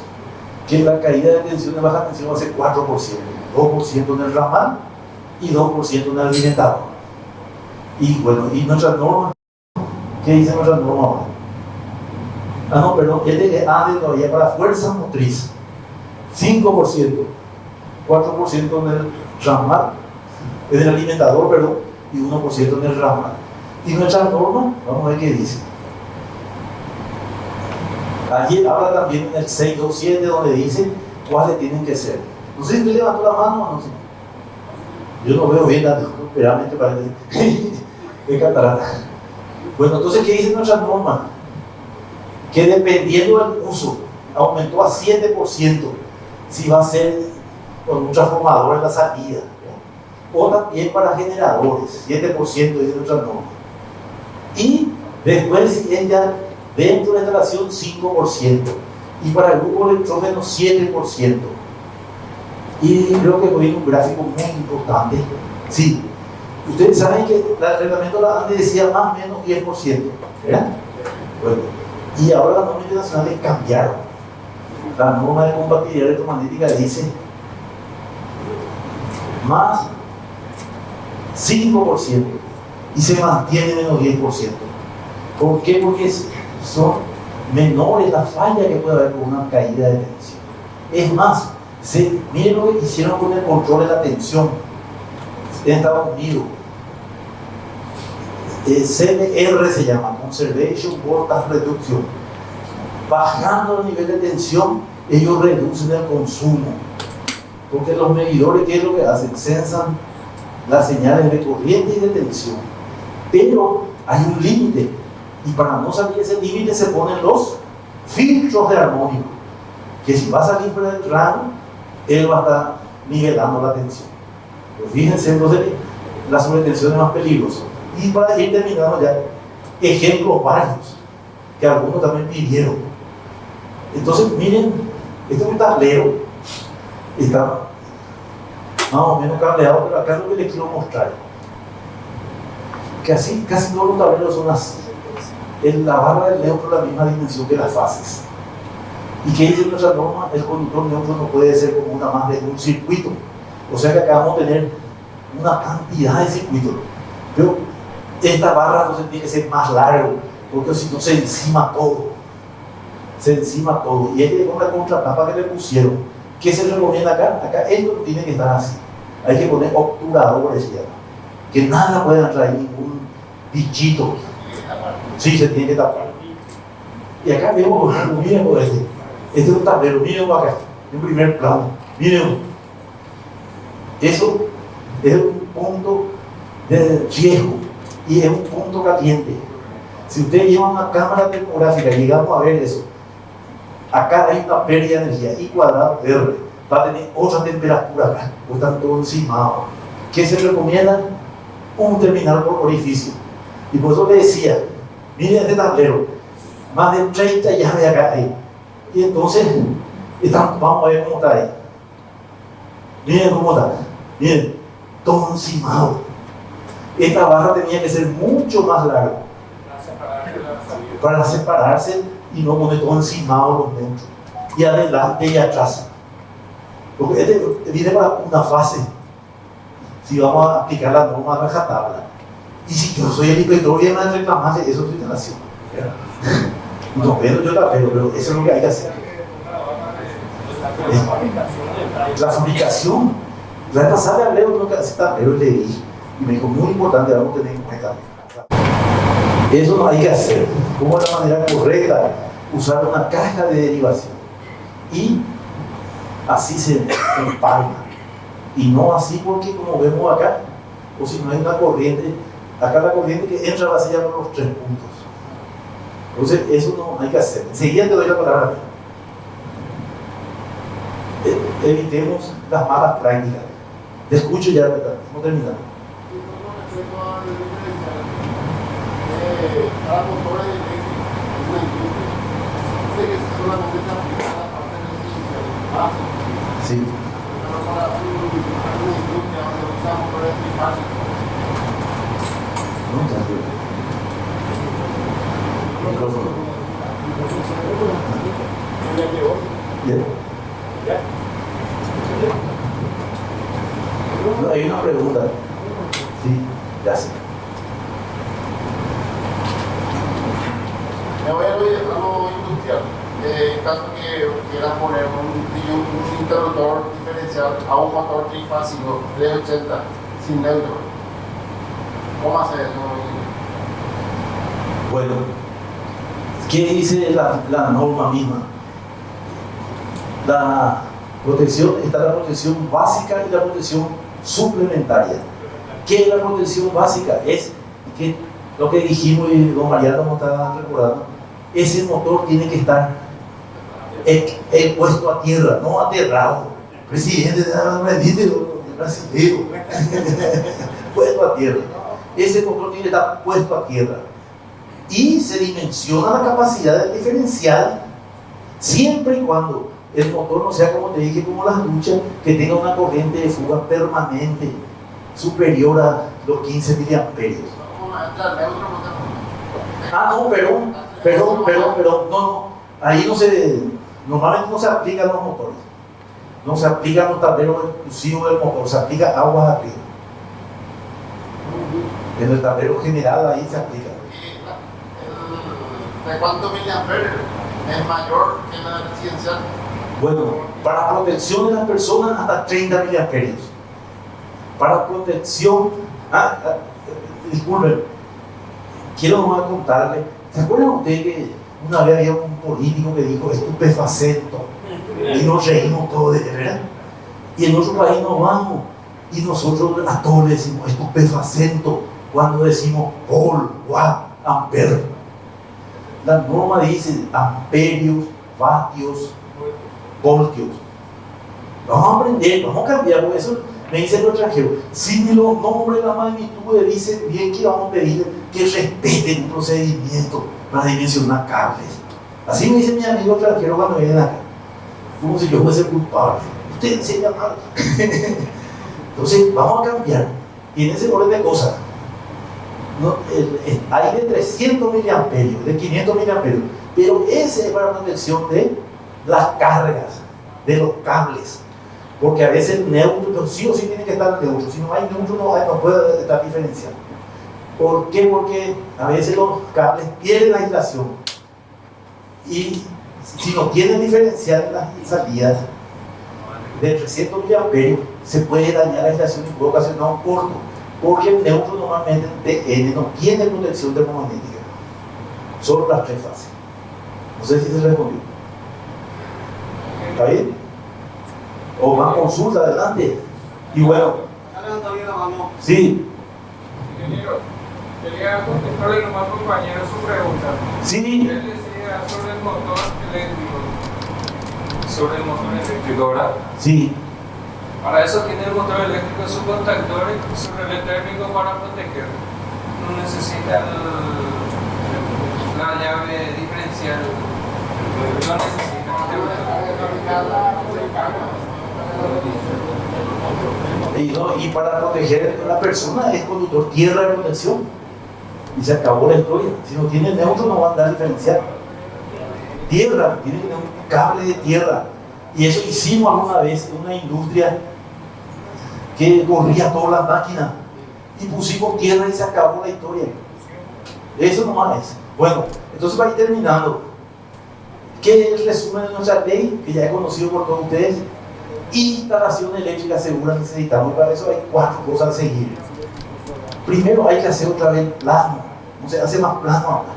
que la caída de tensión de baja tensión va a ser 4%, 2% en el ramal y 2% en el alimentador. Y bueno, y nuestras normas, ¿qué dice nuestra norma ahora? Ah, no, perdón, este que ANDE todavía para fuerza motriz, 5%, 4% en el ramal, en el alimentador, perdón, y 1% en el ramal. Y nuestra norma, vamos a ver qué dice. Allí habla también en el 627 donde dice cuáles tienen que ser. No sé si usted levantó la mano o no. Yo no veo bien la realmente parece de catarata. Bueno, entonces, ¿qué dice nuestra norma? Que dependiendo del uso, aumentó a 7% si va a ser con un transformador en la salida, ¿no? O también para generadores, 7% dice nuestra norma. Y después el siguiente, dentro de la instalación 5%, y para el grupo electrógeno 7%. Y creo que hoy un gráfico muy importante. Sí, ustedes saben que el reglamento de la ANDE decía más o menos 10%, ¿verdad? Bueno, y ahora las normas internacionales cambiaron. La norma de compatibilidad electromagnética dice más 5% y se mantiene menos 10%. ¿Por qué? Porque son menores las fallas que puede haber con una caída de tensión. Es más, miren lo que hicieron con el control de la tensión en Estados Unidos. CBR se llama, Conservation Voltage Reduction. Bajando el nivel de tensión, ellos reducen el consumo. Porque los medidores, ¿qué es lo que hacen? Censan las señales de corriente y de tensión. Pero hay un límite. Y para no salir de ese límite se ponen los filtros de armónico. Que si va a salir fuera del rango, él va a estar nivelando la tensión. Pero fíjense, entonces, la sobretensión es más peligrosa. Y para ir terminando ya, ejemplos varios, que algunos también pidieron. Entonces, miren, este es un tablero, está más o menos cableado, pero acá es lo que les quiero mostrar. Que así, casi todos los tableros son así. La barra del neutro es la misma dimensión que las fases. ¿Y qué dice nuestra norma? El conductor neutro no puede ser como una más de un circuito. O sea que acá vamos a tener una cantidad de circuitos. Pero esta barra entonces tiene que ser más largo, porque si no se encima todo. Se encima todo. Y este es con la contratapa que le pusieron. ¿Qué se recomienda acá? Acá esto tiene que estar así. Hay que poner obturadores ya. Que nada pueda traer ningún bichito. Sí, se tiene que tapar. Y acá vemos, miren por este. Este es un tablero, miren acá, en primer plano. Miren. Eso es un punto de riesgo y es un punto caliente. Si ustedes llevan una cámara termográfica y llegamos a ver eso, acá hay una pérdida de energía, I cuadrado R, va a tener otra temperatura acá, pues están todos encimados. ¿Qué se recomienda? Un terminal por orificio. Y por eso le decía, miren este tablero, más de 30 llaves acá ahí. Y entonces, vamos a ver cómo está ahí. Miren cómo está. Miren, todo encimado. Esta barra tenía que ser mucho más larga para separarse y no poner todo encimado los neutros. Y adelante y atrás. Porque este viene para una fase. Si vamos a aplicar la norma de rajatabla. Y si yo soy el inspector, voy a reclamar eso es su instalación. No, pero yo la veo, pero eso es lo que hay que hacer. La fabricación. La vez pasada hablé de lo que hace tablero y leí. Y me dijo, muy importante, vamos a tener en cuenta. Eso no hay que hacer. ¿Cómo es la manera correcta? Usar una caja de derivación. Y así se empalma. Y no así porque, como vemos acá, o si no hay una corriente, acá la corriente que entra vacía por los 3 puntos. Entonces, eso no hay que hacer. Enseguida te doy la palabra a mí. Evitemos las malas prácticas. Te escucho ya, no terminamos. Para motores eléctricos, una industria, sé que solamente se aplica la parte del base. Sí. Pero para una industria donde usamos motores trifásicos. No, está bien. Micrófono. Bien. No, hay una pregunta. Sí, gracias. Me voy a lo industrial. En caso que quieran poner un interruptor diferencial a un motor trifásico 380 sin neutro, ¿cómo hace eso? Bueno, ¿qué dice la norma misma? La protección, está la protección básica y la protección suplementaria. ¿Qué es la protección básica? Es que lo que dijimos y don Mariano nos está recordando, ese motor tiene que estar puesto a tierra, no aterrado. Presidente, brasileño, puesto a tierra. Ese motor tiene que estar puesto a tierra. Y se dimensiona la capacidad del diferencial siempre y cuando el motor no sea, como te dije, como las luchas, que tenga una corriente de fuga permanente superior a los 15 miliamperios. No, perdón, no, ahí normalmente no se aplican los motores, no se aplican los tableros exclusivos del motor, se aplica aguas arriba. En el tablero general ahí se aplica. ¿De cuántos miliamperios es mayor que la residencial? Bueno, para protección de las personas hasta 30 miliamperios. Para protección, disculpen, quiero nomás contarle, ¿se acuerdan ustedes que una vez había un político que dijo estupefacento? Y nos reímos todos de verdad. Y en otro país nos vamos y nosotros a todos le decimos estupefacento cuando decimos volt, watt, ampere. La norma dice amperios, vatios, voltios. Vamos a aprender, vamos a cambiar, porque eso me dice el extranjero. Si ni los nombres, la magnitud dicen bien que vamos a pedir que respeten un procedimiento para dimensionar cables. Así me dice mi amigo extranjero cuando vienen acá. Como si yo fuese culpable. Usted enseña mal. Entonces, vamos a cambiar. Y en ese orden de cosas, hay de 300 miliamperios, de 500 miliamperios, pero ese es para protección de las cargas, de los cables. Porque a veces el neutro, sí o sí tiene que estar neutro. Si no hay neutro, no puede estar diferenciado. ¿Por qué? Porque a veces los cables pierden la aislación. Y si no tienen diferencial en las salidas de 300 miliamperios, se puede dañar la aislación y puede ocasionar un corto. Porque el neutro normalmente TN no tiene protección termomagnética. Solo las tres fases. No sé si se respondió. ¿Está bien? O más consulta, adelante. Y bueno. Sí. Ingeniero, quería contestarle nomás al compañero su pregunta. Sí. Él decía sobre el motor eléctrico. Sobre el motor eléctrico, ¿verdad? Sí. Para eso tiene el motor eléctrico sus contactores y su relé térmico para proteger. No necesita la llave diferencial. No necesita. Y para proteger a la persona es conductor tierra de protección. Y se acabó la historia. Si no tiene neutro no va a andar diferencial. Tierra, tiene que tener un cable de tierra. Y eso hicimos alguna vez en una industria que corría todas las máquinas. Y pusimos tierra y se acabó la historia. Eso nomás es. Bueno, entonces para ir terminando. ¿Qué es el resumen de nuestra ley? Que ya es conocido por todos ustedes. Instalación eléctrica segura necesitamos. Para eso hay 4 cosas a seguir. Primero hay que hacer otra vez plano. No se hace más plano ahora.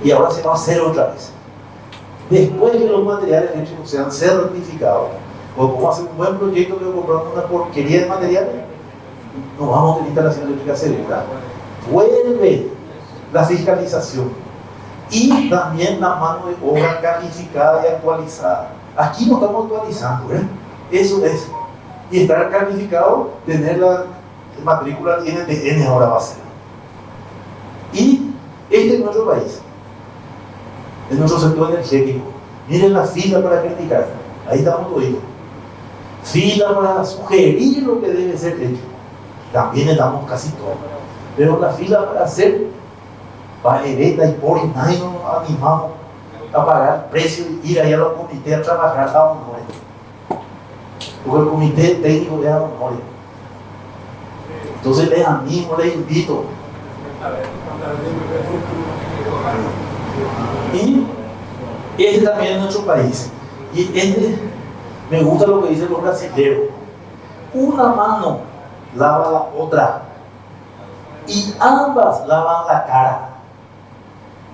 Y ahora se va a hacer otra vez. Después que los materiales eléctricos sean certificados, o como hacer un buen proyecto que compramos una porquería de materiales, no vamos a tener instalación eléctrica segura. Vuelve la fiscalización y también la mano de obra calificada y actualizada. Aquí no estamos actualizando, ¿eh? Eso es. Y estar calificado, tener la matrícula NTN ahora va a ser. Y este es nuestro país, es nuestro sector energético. Miren la fila para criticar, ahí estamos todos. Fila para sugerir lo que debe ser hecho, también estamos casi todos. Pero la fila para hacer palereta y por y nadie nos animamos a pagar precio y ir allá a los comités a trabajar a honores. Porque el comité técnico es a honores. Entonces les animo, les invito. Y este también es nuestro país. Y este, me gusta lo que dicen los brasileños. Una mano lava la otra. Y ambas lavan la cara.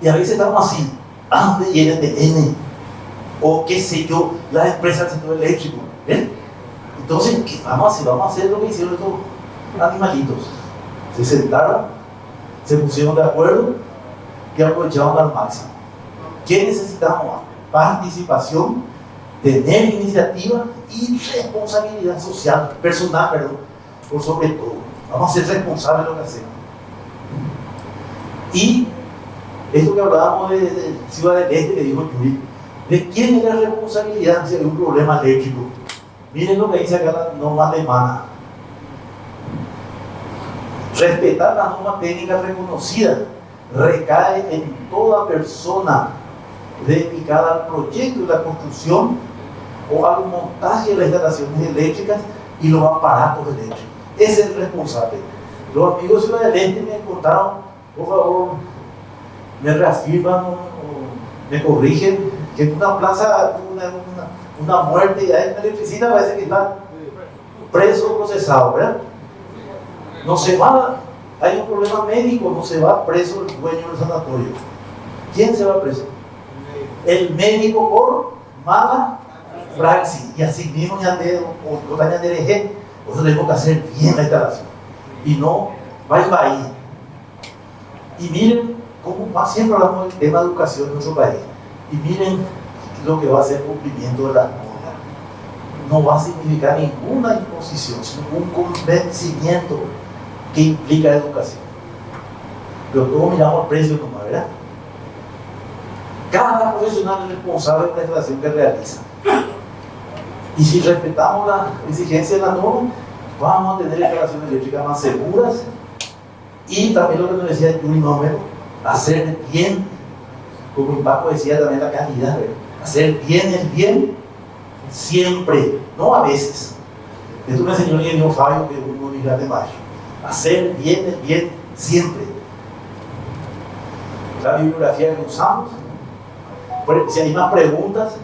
Y a veces estamos así. Ande y NTN. O qué sé yo, las empresas del sector eléctrico. ¿Ven? Entonces, ¿qué vamos a hacer? Vamos a hacer lo que hicieron estos animalitos. Se sentaron, se pusieron de acuerdo y aprovecharon al máximo. ¿Qué necesitamos? Participación, tener iniciativa y responsabilidad social, personal, perdón, por sobre todo. Vamos a ser responsables de lo que hacemos. Y esto que hablábamos de Ciudad del Este, que dijo Yuri, ¿de quién es la responsabilidad si hay un problema eléctrico? Miren lo que dice acá la norma alemana. Respetar las normas técnicas reconocidas recae en toda persona dedicada al proyecto de la construcción o al montaje de las instalaciones eléctricas y los aparatos eléctricos. Ese es el responsable. Los amigos de Ciudad del Este me contaron, por favor, me reafirman o me corrigen que en una plaza una muerte y hay una electricista, parece que está preso o procesado, ¿verdad? No se va, hay un problema médico, no se va preso el dueño del sanatorio. ¿Quién se va preso? El médico por mala praxis. Y así mismo o tenemos que hacer bien la instalación y no va ahí. Y miren cómo va, siempre hablamos del tema de educación en nuestro país, y miren lo que va a ser el cumplimiento de las normas. No va a significar ninguna imposición, sino un convencimiento que implica educación. Pero todos miramos el precio nomás, ¿verdad? Cada profesional es responsable de la instalación que realiza. Y si respetamos la exigencia de la norma, vamos a tener instalaciones eléctricas más seguras y también lo que nos decía Yuri Nomero, hacer bien, como Paco decía también la calidad, ¿verdad? Hacer bien el bien siempre, no a veces. Esto me enseñó el ingeniero Fabio, que es uno de mis grandes maestros. Hacer bien el bien siempre. La bibliografía que usamos. Si hay más preguntas,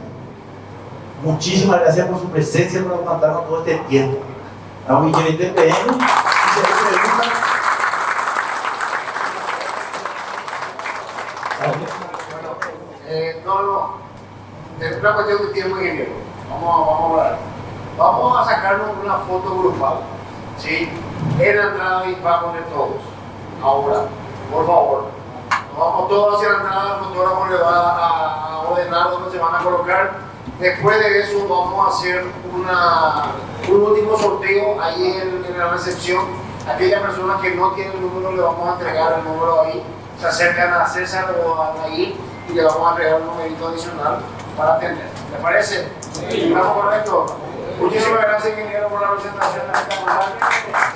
muchísimas gracias por su presencia, por aguantarnos todo este tiempo. Estamos en 20 pm. Si hay preguntas. No. Es una cuestión de tiempo, ingeniero. Vamos a sacarnos una foto grupal, ¿sí? En la entrada y vamos de todos. Ahora, por favor, nos vamos todos hacia la entrada, el fotógrafo le va a ordenar dónde se van a colocar. Después de eso vamos a hacer un último sorteo ahí en la recepción. Aquellas personas que no tienen el número, le vamos a entregar el número ahí. Se acercan a César o a Nair y le vamos a entregar un numerito adicional para atender. ¿Le parece? Sí. ¿Estamos correctos? Muchísimas gracias, ingeniero, por la presentación de esta mañana.